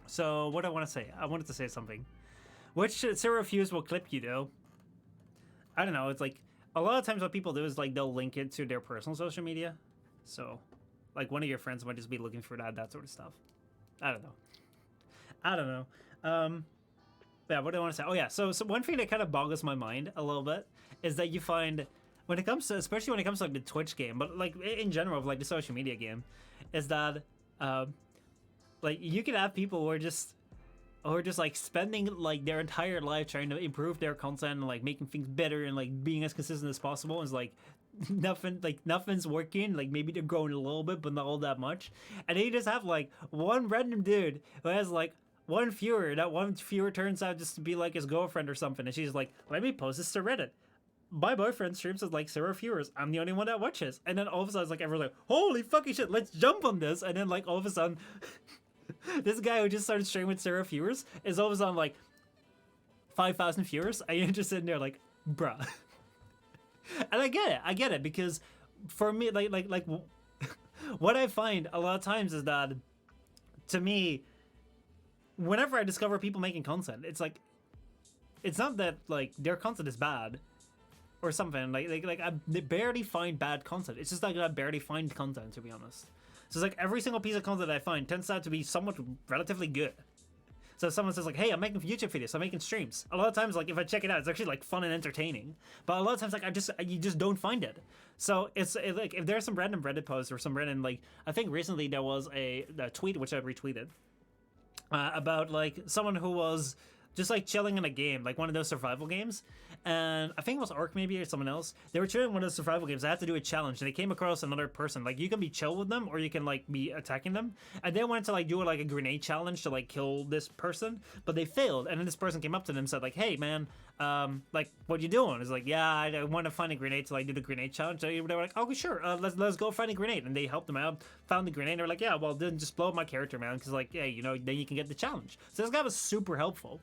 So what I want to say, I wanted to say something. Which Zero Fuse will clip you though. I don't know. It's like a lot of times what people do is like they'll link it to their personal social media. So like one of your friends might just be looking for that sort of stuff. I don't know. Yeah, what do I want to say? Oh yeah, so one thing that kind of boggles my mind a little bit is that you find when it comes to, especially when it comes to like the Twitch game, but like in general of like the social media game, is that like you can have people who are just like spending like their entire life trying to improve their content and like making things better and like being as consistent as possible. And it's like nothing's working. Like maybe they're growing a little bit, but not all that much. And then you just have like one random dude who has like one viewer. That one viewer turns out just to be like his girlfriend or something, and she's like, "Let me post this to Reddit. My boyfriend streams with like 0 viewers. I'm the only one that watches." And then all of a sudden, it's like everyone's like, "Holy fucking shit! Let's jump on this!" And then like all of a sudden. This guy who just started streaming with 0 viewers is all of a sudden like 5,000 viewers, and you're just sitting there like, bruh. And I get it, because for me, like what I find a lot of times is that, to me, whenever I discover people making content, it's like, it's not that like their content is bad or something. Like I barely find bad content. It's just like I barely find content, to be honest. So it's like every single piece of content I find tends out to be somewhat relatively good. So if someone says like, "Hey, I'm making YouTube videos, I'm making streams," a lot of times like if I check it out, it's actually like fun and entertaining. But a lot of times like you just don't find it. So it's like if there's some random Reddit post or some random like, I think recently there was a tweet which I retweeted about like someone who was just like chilling in a game, like one of those survival games, and I think it was Ark maybe or someone else. They were chilling in one of those survival games. They had to do a challenge, and they came across another person. Like you can be chill with them, or you can like be attacking them. And they wanted to like do like a grenade challenge to like kill this person, but they failed. And then this person came up to them and said like, "Hey man, like what you doing?" It's like, "Yeah, I want to find a grenade to like do the grenade challenge." So they were like, "Oh sure, let's go find a grenade." And they helped them out, found the grenade. They were like, "Yeah, well then just blow up my character, man, because like yeah, you know then you can get the challenge." So this guy was super helpful.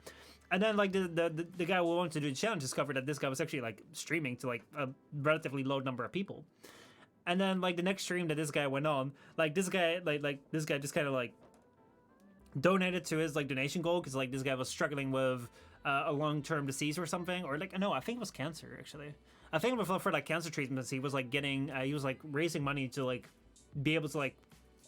And then like the guy who wanted to do the challenge discovered that this guy was actually like streaming to like a relatively low number of people. And then like the next stream that this guy went on, like this guy this guy just kind of like donated to his like donation goal because like this guy was struggling with a long-term disease or something, or like no, I think it was cancer actually. I think for like cancer treatments he was like getting he was like raising money to like be able to like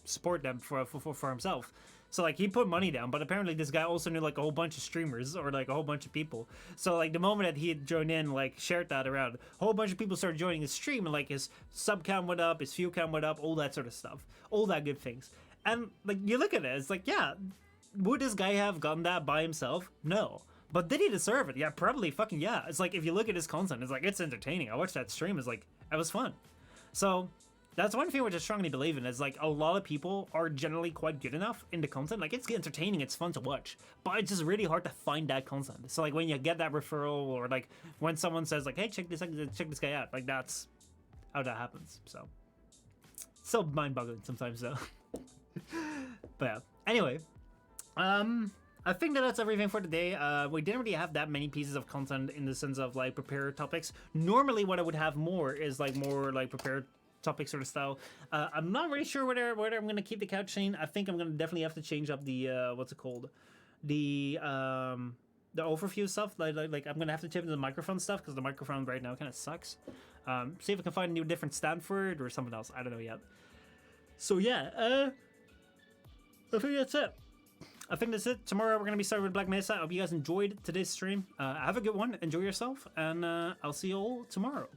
support them for himself. So like he put money down, but apparently this guy also knew like a whole bunch of streamers or like a whole bunch of people. So like the moment that he had joined in, like shared that around, a whole bunch of people started joining his stream, and like his sub count went up, his view count went up, all that sort of stuff, all that good things. And like you look at it, it's like, yeah, would this guy have gotten that by himself? No. But did he deserve it? Yeah, probably fucking yeah. It's like if you look at his content, it's like it's entertaining. I watched that stream, it's like it was fun. So that's one thing which I strongly believe in, is like a lot of people are generally quite good enough in the content. Like it's entertaining, it's fun to watch, but it's just really hard to find that content. So like when you get that referral, or like when someone says like, hey, check this guy out, like that's how that happens. So mind-boggling sometimes though. But yeah, anyway, I think that's everything for today. We didn't really have that many pieces of content in the sense of like prepared topics. Normally what I would have more is like more like prepared topic sort of style. I'm not really sure whether I'm gonna keep the couch scene. I think I'm gonna definitely have to change up the what's it called, the overview stuff. Like I'm gonna have to change the microphone stuff because the microphone right now kind of sucks. See if I can find a new different stand for it or something else. I don't know yet. So yeah, I think that's it. I think that's it. Tomorrow we're gonna be starting with Black Mesa. I hope you guys enjoyed today's stream. Have a good one. Enjoy yourself, and I'll see you all tomorrow.